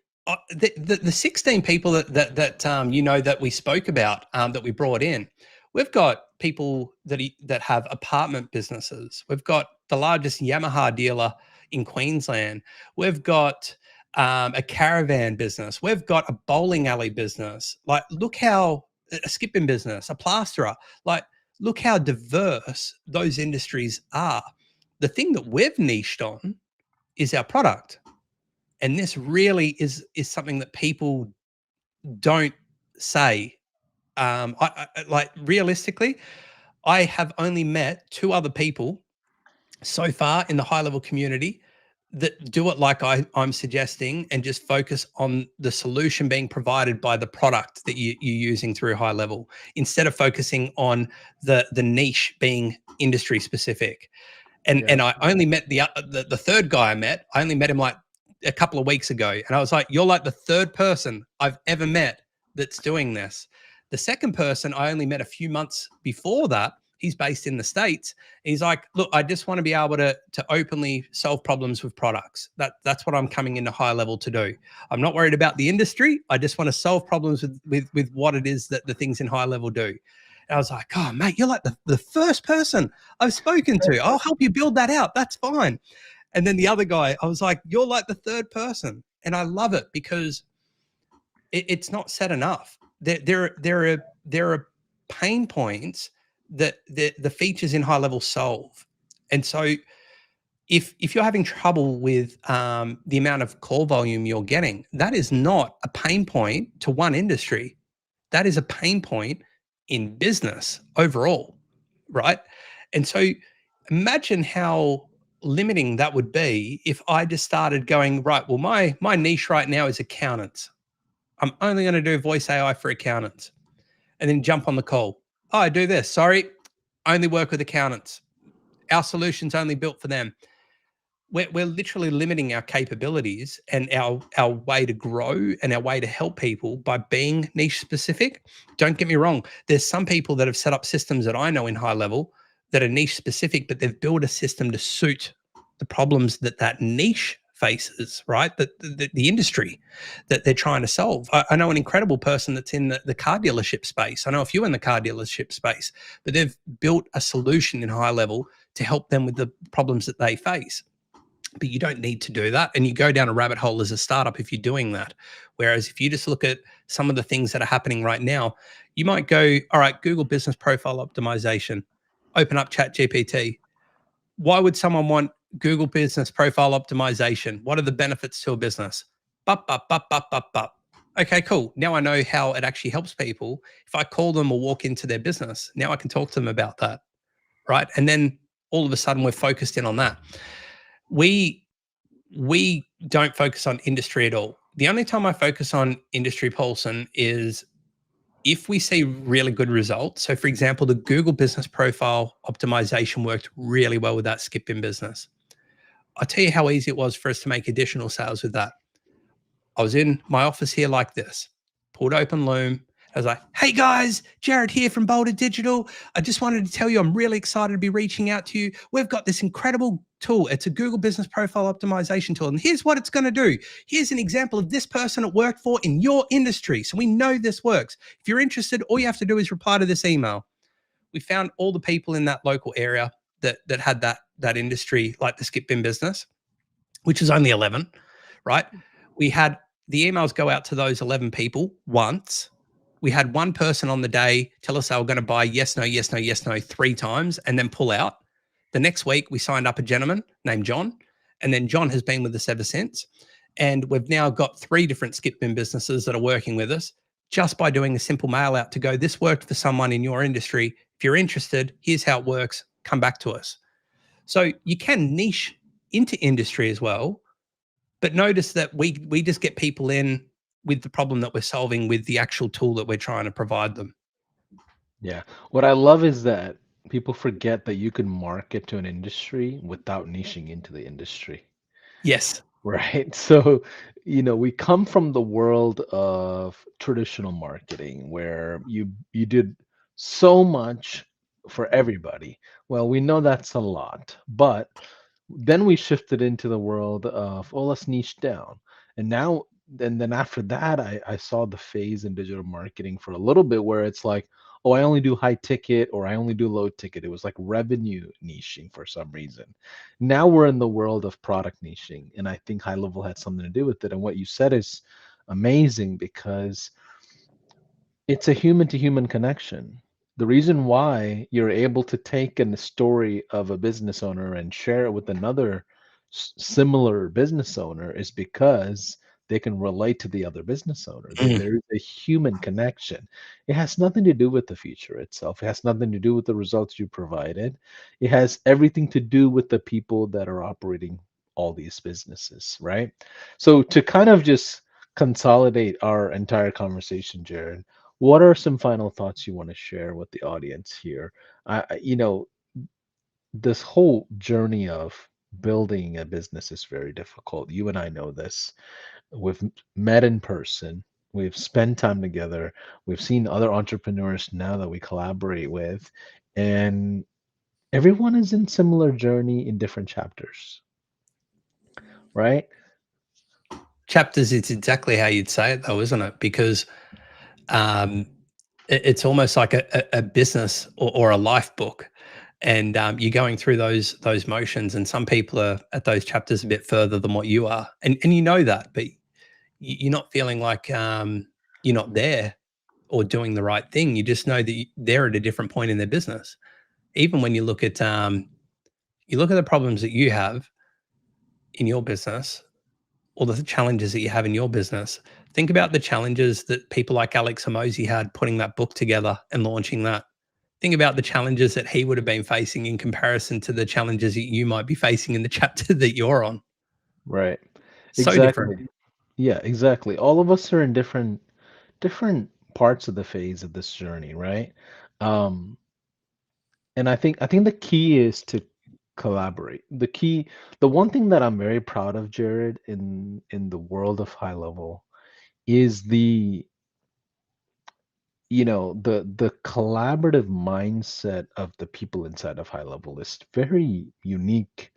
the 16 people that that we spoke about, that we brought in, we've got people that have apartment businesses. We've got the largest Yamaha dealer in Queensland. We've got a caravan business. We've got a bowling alley business. Like, look how a skipping business, a plasterer. Like, look how diverse those industries are. The thing that we've niched on is our product. And this really is something that people don't say. Like realistically, I have only met 2 other people so far in the high level community that do it like I'm suggesting and just focus on the solution being provided by the product that you're using through high level instead of focusing on the niche being industry specific. And I only met the third guy I met. I only met him like a couple of weeks ago, and I was like, "You're like the third person I've ever met that's doing this." The second person I only met a few months before that. He's based in the States. He's like, "Look, I just want to be able to openly solve problems with products. That's what I'm coming into high level to do. I'm not worried about the industry. I just want to solve problems with what it is that the things in high level do." And I was like, "Oh, mate, you're like the first person I've spoken to. I'll help you build that out. That's fine." And then the other guy, I was like, "You're like the third person." And I love it because it's not said enough. There are pain points the features in HighLevel solve. And so if you're having trouble with the amount of call volume you're getting, that is not a pain point to one industry. That is a pain point in business overall, right? And so imagine how limiting that would be if I just started going, right, well, my niche right now is accountants. I'm only going to do voice AI for accountants, and then jump on the call. Oh, I do this. Sorry, only work with accountants. Our solution's only built for them. We're literally limiting our capabilities and our way to grow and our way to help people by being niche specific. Don't get me wrong. There's some people that have set up systems that I know in HighLevel that are niche specific, but they've built a system to suit the problems that niche faces, right? The industry that they're trying to solve. I know an incredible person that's in the car dealership space. I know a few in the car dealership space, but they've built a solution in HighLevel to help them with the problems that they face. But you don't need to do that. And you go down a rabbit hole as a startup if you're doing that. Whereas if you just look at some of the things that are happening right now, you might go, all right, Google business profile optimization, open up ChatGPT. Why would someone want Google business profile optimization? What are the benefits to a business? Bup, bup, bup, bup, bup, bup. Okay, cool. Now I know how it actually helps people. If I call them or walk into their business, now I can talk to them about that, right? And then all of a sudden we're focused in on that. We don't focus on industry at all. The only time I focus on industry, Paulson, is if we see really good results. So for example, the Google business profile optimization worked really well with that skip in business. I'll tell you how easy it was for us to make additional sales with that. I was in my office here like this, pulled open Loom. I was like, hey guys, Jarryd here from Boulder Digital. I just wanted to tell you I'm really excited to be reaching out to you. We've got this incredible tool. It's a Google business profile optimization tool. And here's what it's going to do. Here's an example of this person it worked for in your industry. So we know this works. If you're interested, all you have to do is reply to this email. We found all the people in that local area that had that industry, like the skip bin business, which is only 11, right? We had the emails go out to those 11 people once. We had one person on the day tell us they were going to buy yes, no, yes, no, yes, no 3 times and then pull out. The next week, we signed up a gentleman named John, and then John has been with us ever since. And we've now got 3 different skip bin businesses that are working with us just by doing a simple mail out to go, this worked for someone in your industry. If you're interested, here's how it works. Come back to us. So you can niche into industry as well, but notice that we just get people in with the problem that we're solving with the actual tool that we're trying to provide them. Yeah. What I love is that people forget that you can market to an industry without niching into the industry. Yes. Right. So, we come from the world of traditional marketing where you did so much for everybody. Well, we know that's a lot, but then we shifted into the world of, oh, let's niche down. And then after that, I saw the phase in digital marketing for a little bit where it's like, oh, I only do high ticket or I only do low ticket. It was like revenue niching for some reason. Now we're in the world of product niching. And I think HighLevel had something to do with it. And what you said is amazing because it's a human to human connection. The reason why you're able to take in the story of a business owner and share it with another similar business owner is because they can relate to the other business owner. There is a human connection. It has nothing to do with the feature itself. It has nothing to do with the results you provided. It has everything to do with the people that are operating all these businesses, right? So to kind of just consolidate our entire conversation, Jarryd, what are some final thoughts you want to share with the audience here? This whole journey of building a business is very difficult. You and I know this. We've met in person. We've spent time together. We've seen other entrepreneurs now that we collaborate with, and everyone is in similar journey in different chapters, right? Chapters, it's exactly how you'd say it though, isn't it? Because it's almost like a business or a life book, and you're going through those motions, and some people are at those chapters a bit further than what you are, and you know that, but you're not feeling like you're not there. or doing the right thing. You just know that they're at a different point in their business. Even when you look at the problems that you have in your business, or the challenges that you have in your business, think about the challenges that people like Alex Hormozi had putting that book together and launching that. Think about the challenges that he would have been facing in comparison to the challenges that you might be facing in the chapter that you're on. Right. So different. Exactly. Yeah, exactly. All of us are in different parts of the phase of this journey, right? Um, and I think the key is to collaborate. The one thing that I'm very proud of, Jared, in the world of high level is the collaborative mindset of the people inside of high level is very unique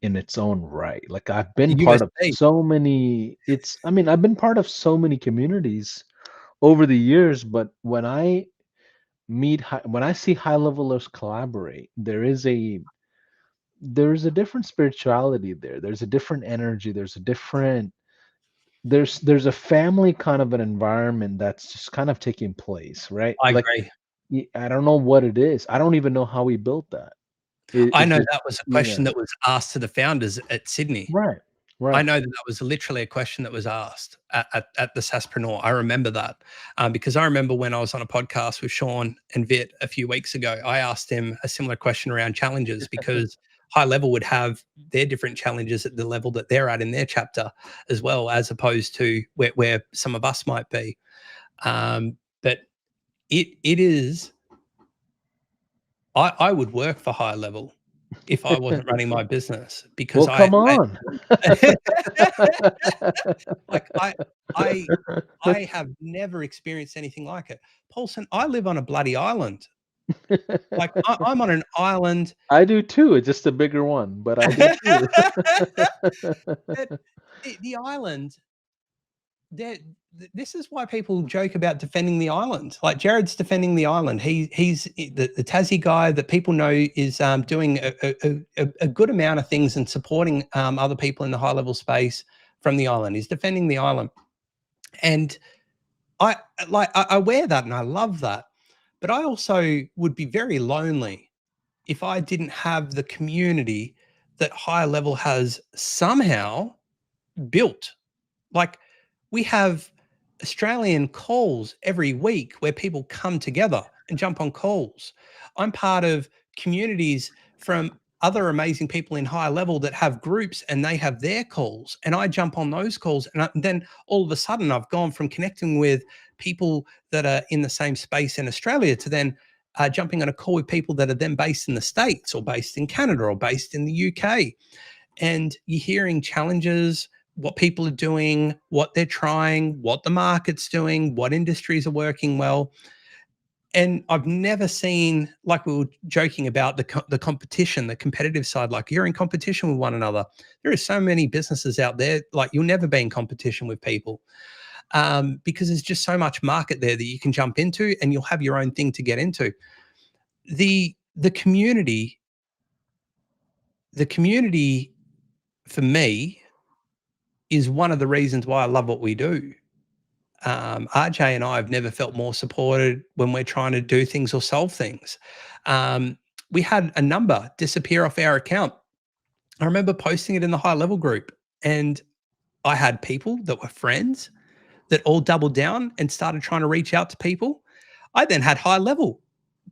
in its own right. Like I've been part of USP. so many, I've been part of so many communities over the years, but when I see high levelers collaborate, there's a different spirituality there. There's a different energy. There's a family kind of an environment that's just kind of taking place, right? I Like agree. I don't know what it is. I don't even know how we built that. I It know just, that was a question that was asked to the founders at Sydney. right, I right. know that that was literally a question that was asked at the Saspreneur. I remember that because I remember when I was on a podcast with Sean and Vit a few weeks ago, I asked him a similar question around challenges because high level would have their different challenges at the level that they're at in their chapter as well, as opposed to where some of us might be. But it is, I would work for high level if I wasn't running my business because Well, come on. like I have never experienced anything like it. Paulson, I live on a bloody island. Like I'm on an island. I do too. It's just a bigger one, but I do too. But the island, this is why people joke about defending the island. Like Jarryd's defending the island. He's the Tassie guy that people know is doing a good amount of things and supporting other people in the high level space from the island. He's defending the island, and I wear that and I love that. But I also would be very lonely if I didn't have the community that high level has somehow built. Like we have Australian calls every week where people come together and jump on calls. I'm part of communities from other amazing people in high level that have groups and they have their calls and I jump on those calls. And then all of a sudden I've gone from connecting with people that are in the same space in Australia to then jumping on a call with people that are then based in the States or based in Canada or based in the UK. And you're hearing challenges, what people are doing, what they're trying, what the market's doing, what industries are working well. And I've never seen, like we were joking about the competition, the competitive side, like you're in competition with one another. There are so many businesses out there, like you'll never be in competition with people because there's just so much market there that you can jump into and you'll have your own thing to get into. The community, the community for me is one of the reasons why I love what we do. RJ and I have never felt more supported when we're trying to do things or solve things. We had a number disappear off our account. I remember posting it in the high level group, and I had people that were friends that all doubled down and started trying to reach out to people. I then had high level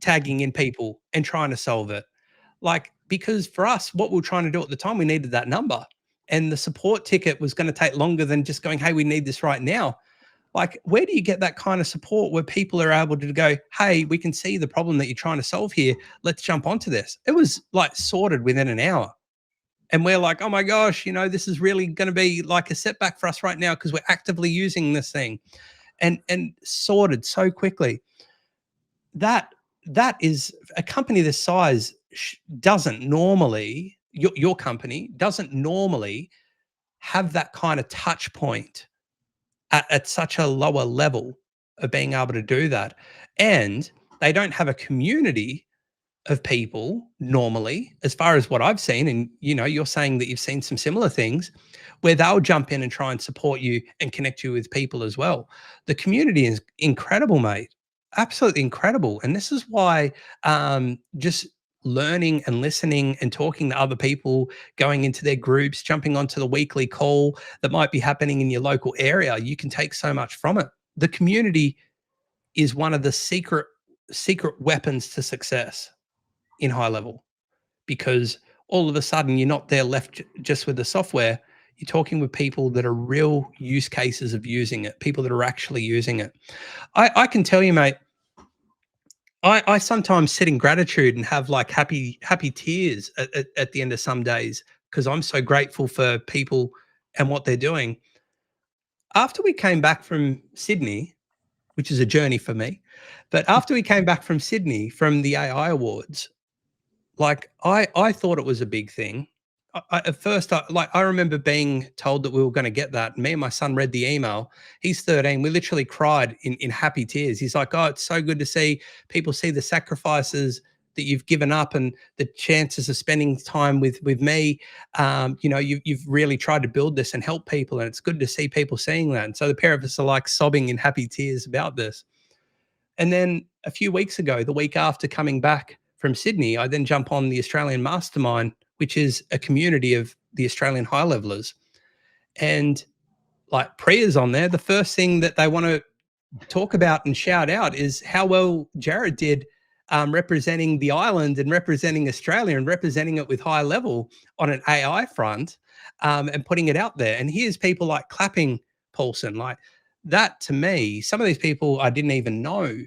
tagging in people and trying to solve it. Like, because for us, what we were trying to do at the time, we needed that number. And the support ticket was going to take longer than just going, hey, we need this right now. Like, where do you get that kind of support where people are able to go, hey, we can see the problem that you're trying to solve here. Let's jump onto this. It was like sorted within an hour. And we're like, oh my gosh, this is really going to be like a setback for us right now because we're actively using this thing and sorted so quickly. That is a company this size doesn't normally, your company doesn't normally have that kind of touch point at such a lower level of being able to do that. And they don't have a community of people normally, as far as what I've seen, and you're saying that you've seen some similar things where they'll jump in and try and support you and connect you with people as well. The community is incredible, mate. Absolutely incredible. And this is why just learning and listening and talking to other people, going into their groups, jumping onto the weekly call that might be happening in your local area, you can take so much from it. The community is one of the secret weapons to success in HighLevel, because all of a sudden you're not there left just with the software. You're talking with people that are real use cases of using it, people that are actually using it. I can tell you, mate, I sometimes sit in gratitude and have like happy tears at the end of some days, because I'm so grateful for people and what they're doing. After we came back from Sydney, which is a journey for me, but after we came back from Sydney from the AI Awards, like I thought it was a big thing. At first, I remember being told that we were going to get that. Me and my son read the email. He's 13. We literally cried in happy tears. He's like, "Oh, it's so good to see people see the sacrifices that you've given up and the chances of spending time with me. You've really tried to build this and help people, and it's good to see people seeing that." And so the pair of us are like sobbing in happy tears about this. And then a few weeks ago, the week after coming back from Sydney, I then jump on the Australian Mastermind, which is a community of the Australian high levelers. And like Priya's on there, the first thing that they want to talk about and shout out is how well Jarryd did representing the island and representing Australia and representing it with HighLevel on an AI front, and putting it out there. And here's people like clapping Paulson. Like that to me, some of these people I didn't even know.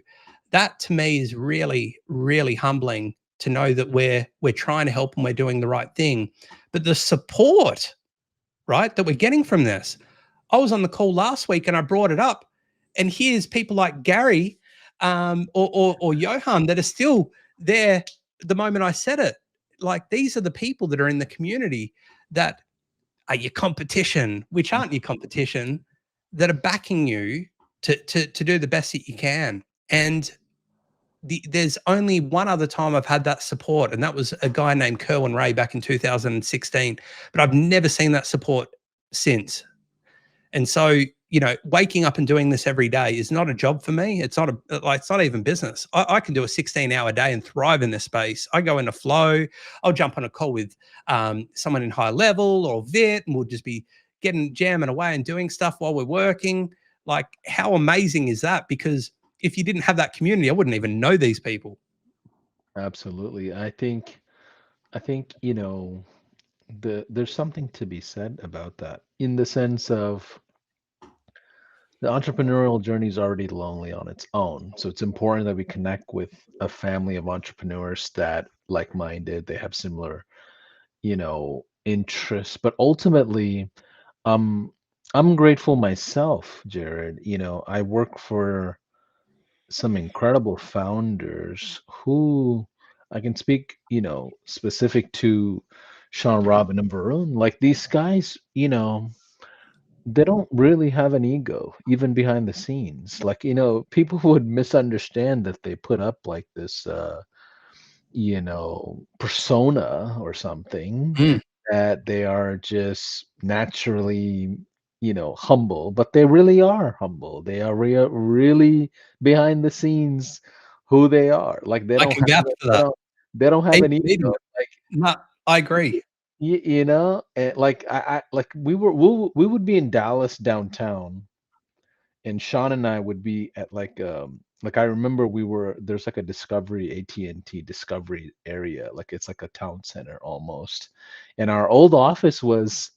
That to me is really, really humbling to know that we're trying to help and we're doing the right thing. But the support, right, that we're getting from this. I was on the call last week and I brought it up, and here's people like Gary or Johan that are still there the moment I said it. Like these are the people that are in the community that are your competition, which aren't your competition, that are backing you to do the best that you can. And there's only one other time I've had that support, and that was a guy named Kerwin Ray back in 2016. But I've never seen that support since. And so, waking up and doing this every day is not a job for me. It's not it's not even business. I can do a 16-hour day and thrive in this space. I go into flow. I'll jump on a call with someone in HighLevel or Vit, and we'll just be jamming away and doing stuff while we're working. Like, how amazing is that? Because if you didn't have that community, I wouldn't even know these people. Absolutely. I think there's something to be said about that, in the sense of the entrepreneurial journey is already lonely on its own. So it's important that we connect with a family of entrepreneurs that like-minded, they have similar, interests. But ultimately, um, I'm grateful myself, Jarryd. I work for some incredible founders who I can speak, specific to Sean, Robin, and Varun. Like these guys, they don't really have an ego, even behind the scenes. Like, people would misunderstand that they put up like this, persona or something, Mm. that they are just naturally, humble, but they really are humble. They are really behind the scenes who they are. Like they I don't can have vouch for that. they don't have an ego. Even. No, I agree. And like I like we would be in Dallas downtown, and Sean and I would be at like I remember there's like a Discovery, AT&T Discovery area, like it's like a town center almost, and our old office was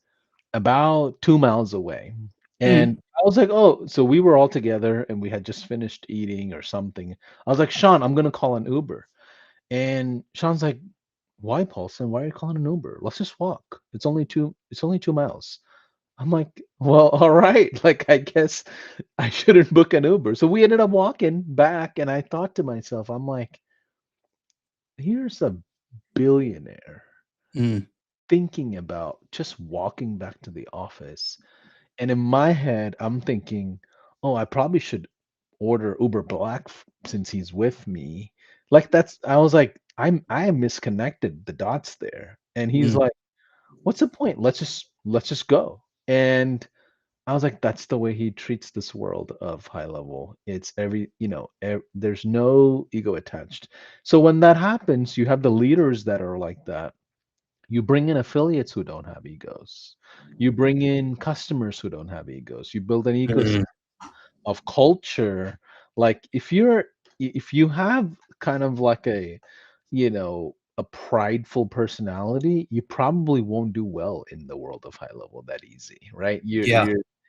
about 2 miles away. Mm. And I was like, oh, so we were all together and we had just finished eating or something. I was like, Sean, I'm gonna call an Uber. And Sean's like, why, Paulson? Why are you calling an Uber? Let's just walk. It's only 2 miles. I'm like, well, all right. Like, I guess I shouldn't book an Uber. So we ended up walking back, and I thought to myself, I'm like, here's a billionaire Mm. thinking about just walking back to the office. And in my head, I'm thinking, oh, I probably should order Uber Black since he's with me. Like I was like, I misconnected the dots there. And he's Mm. like, what's the point? Let's just go. And I was like, that's the way he treats this world of high level. It's there's no ego attached. So when that happens, you have the leaders that are like that. You bring in affiliates who don't have egos. You bring in customers who don't have egos. You build an ecosystem Mm. of culture. Like if you have kind of like a prideful personality, you probably won't do well in the world of high level that easy, right? Yeah.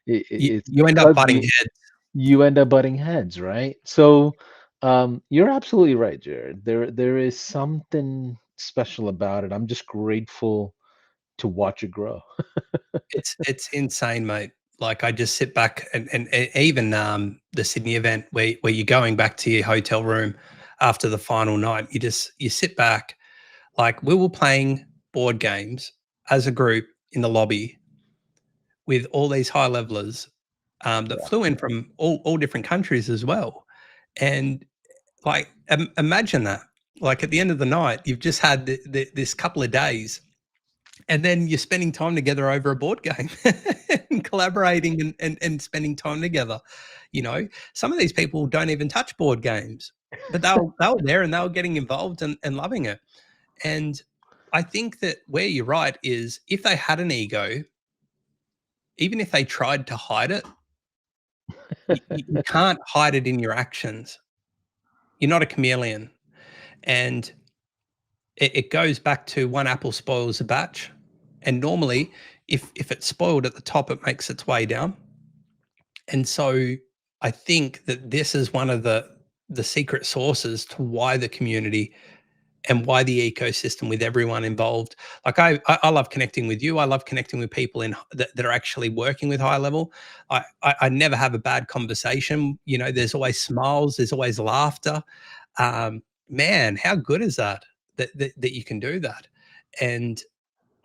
It's You end up because butting heads. you end up butting heads, right? So you're absolutely right, Jared. There is something special about it. I'm just grateful to watch it grow. It's insane, mate. Like I just sit back and even the Sydney event where you're going back to your hotel room after the final night, you sit back. Like we were playing board games as a group in the lobby with all these high levelers that Yeah. flew in from all different countries as well. And like imagine that. Like at the end of the night, you've just had this couple of days and then you're spending time together over a board game and collaborating and spending time together. You know, some of these people don't even touch board games, but they were there and they were getting involved and loving it. And I think that where you're right is if they had an ego, even if they tried to hide it, you can't hide it in your actions. You're not a chameleon. And it goes back to one apple spoils a batch. And normally, if it's spoiled at the top, it makes its way down. And so I think that this is one of the secret sources to why the community and why the ecosystem with everyone involved. Like I love connecting with you. I love connecting with people that are actually working with high level. I never have a bad conversation. You know, there's always smiles, there's always laughter. Man, how good is that? That you can do that. And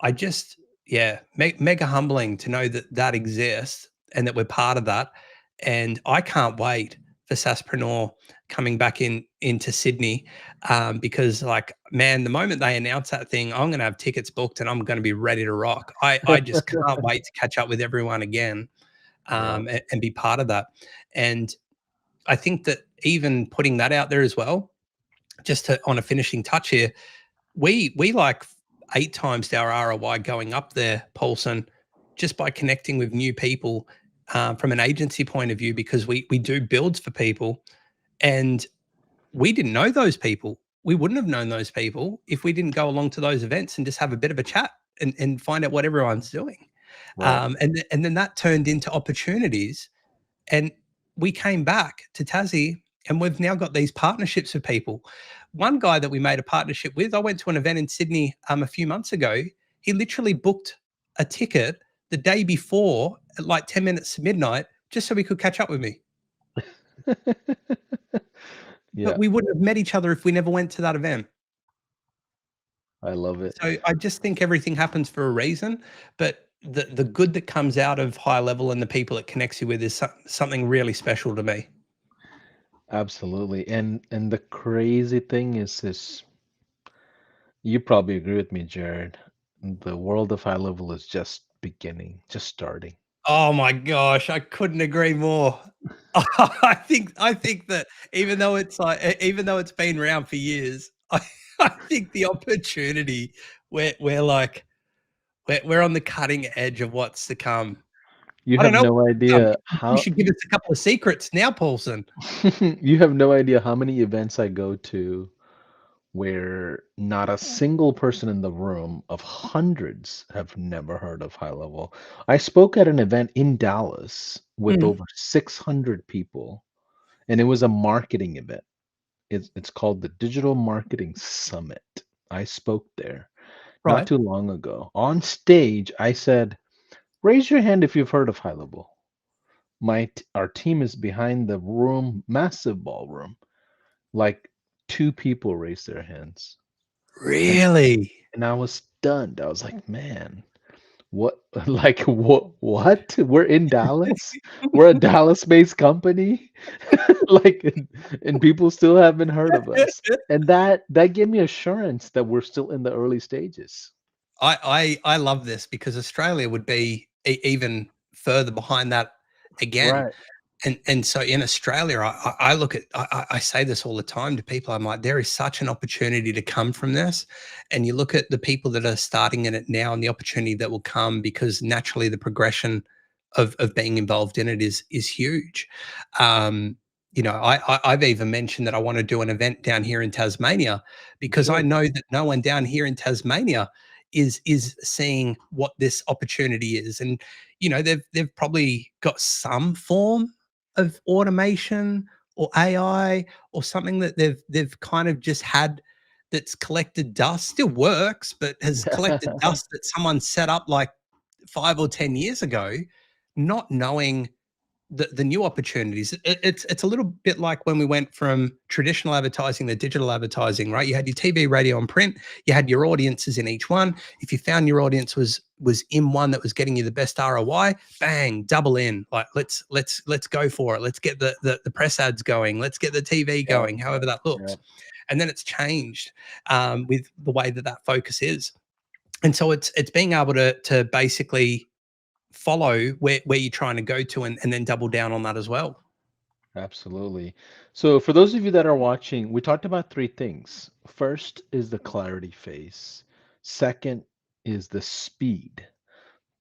I just, yeah, mega humbling to know that that exists and that we're part of that. And I can't wait for Saspreneur coming back into Sydney because, like, man, the moment they announce that thing, I'm going to have tickets booked and I'm going to be ready to rock. I just can't wait to catch up with everyone again Yeah. and be part of that. And I think that even putting that out there as well, just on a finishing touch here, we like 8 times our ROI going up there, Paulson, just by connecting with new people from an agency point of view, because we do builds for people, and we didn't know those people. We wouldn't have known those people if we didn't go along to those events and just have a bit of a chat and find out what everyone's doing. Right. And then that turned into opportunities, and we came back to Tassie and we've now got these partnerships with people. One guy that we made a partnership with, I went to an event in Sydney a few months ago. He literally booked a ticket the day before at like 10 minutes to midnight just so he could catch up with me. Yeah, But we wouldn't have met each other if we never went to that event. I love it. So I just think everything happens for a reason, but the good that comes out of high level and the people it connects you with is something really special to me. Absolutely. And the crazy thing is this, you probably agree with me, Jared. The world of high level is just beginning, just starting. Oh my gosh, I couldn't agree more. I think that even though it's been around for years, I think the opportunity we're like we're on the cutting edge of what's to come. You I don't have know no what's to come. idea You how should give us a couple of secrets now, Paulson. you have no idea how many events I go to where not a single person in the room of hundreds have never heard of high level. I spoke at an event in Dallas with Mm, over 600 people, and it was a marketing event. It's called the Digital Marketing Summit. I spoke there not right. too long ago. On stage, I said, "Raise your hand if you've heard of high level." Our team is behind the room, massive ballroom. Like two people raised their hands. And Really? and I was stunned. I was like, man, What? Like what? We're in Dallas. We're a Dallas-based company. Like, and people still haven't heard of us. And that gave me assurance that we're still in the early stages. I love this because Australia would be even further behind that again. Right. And so in Australia, I look at, I say this all the time to people. I'm like, there is such an opportunity to come from this. And you look at the people that are starting in it now and the opportunity that will come, because naturally the progression of being involved in it is huge. You know, I've even mentioned that I want to do an event down here in Tasmania, because I Good. know that no one down here in Tasmania is seeing what this opportunity is. And you know, they've probably got some form of automation or AI or something that they've kind of just had, that's collected dust, still works, but has collected dust that someone set up like 5 or 10 years ago, not knowing the new opportunities. It's a little bit like when we went from traditional advertising to digital advertising, right? You had your TV, radio, and print. You had your audiences in each one. If you found your audience was in one that was getting you the best ROI, bang, double in. Like let's go for it. Let's get the press ads going. Let's get the TV Yeah. going. However that Yeah. looks, and then it's changed with the way that focus is. And so it's being able to basically follow where you're trying to go to, and then double down on that as well. Absolutely. So, for those of you that are watching, we talked about three things. First is the clarity phase. Second is the speed.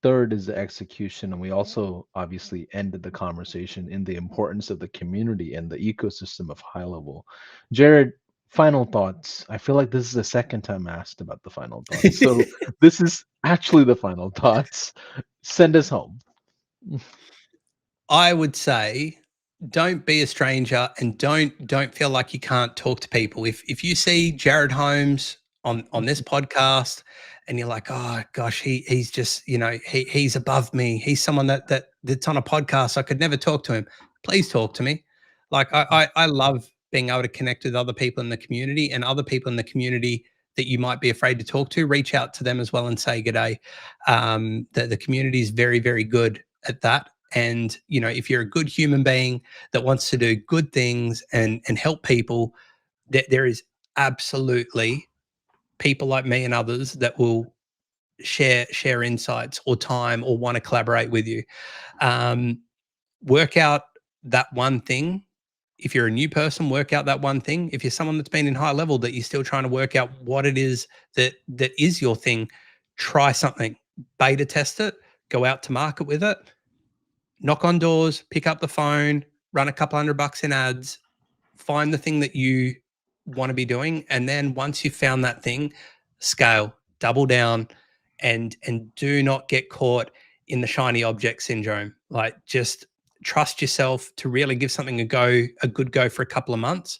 Third is the execution. And we also obviously ended the conversation in the importance of the community and the ecosystem of high level. Jared, final thoughts. I feel like this is the second time I asked about the final thoughts. So, this is actually the final thoughts. Send us home. I would say don't be a stranger, and don't feel like you can't talk to people. If you see Jarryd Holmes on this podcast and you're like, oh gosh, he's just, you know, he's above me. He's someone that's on a podcast. I could never talk to him. Please talk to me. Like I love being able to connect with other people in the community, and other people in the community that you might be afraid to talk to, reach out to them as well and say good day. The community is very, very good at that. And you know, if you're a good human being that wants to do good things and help people, there is absolutely people like me and others that will share insights or time or want to collaborate with you. um, Work out that one thing. If you're a new person, work out that one thing. If you're someone that's been in high level that you're still trying to work out what it is that is your thing, try something, beta test it, go out to market with it, knock on doors, pick up the phone, run a couple $100 in ads, find the thing that you want to be doing. And then once you've found that thing, scale, double down, and do not get caught in the shiny object syndrome. Like just trust yourself to really give something a good go for a couple of months,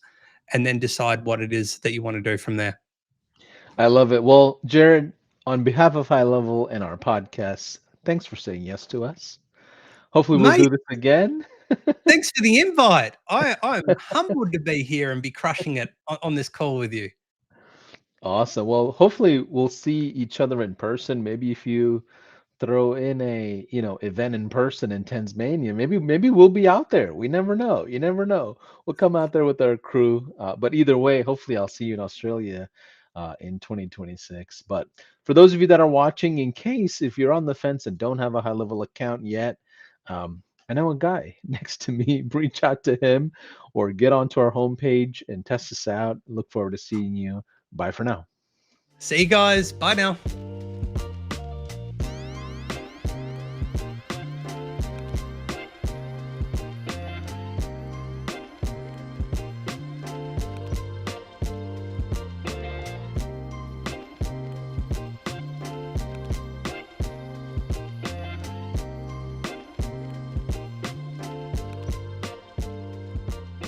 and then decide what it is that you want to do from there. I love it. Well, Jared, on behalf of High Level and our podcast, thanks for saying yes to us. Hopefully, we'll Mate, do this again. thanks for the invite. I'm humbled to be here and be crushing it on this call with you. Awesome. Well, hopefully, we'll see each other in person. Maybe if you throw in a event in person in Tasmania, maybe we'll be out there. We never know. You never know. We'll come out there with our crew. But either way, hopefully, I'll see you in Australia in 2026. But for those of you that are watching, in case if you're on the fence and don't have a high level account yet, I know a guy next to me. Reach out to him or get onto our homepage and test us out. Look forward to seeing you. Bye for now. See you guys. Bye now.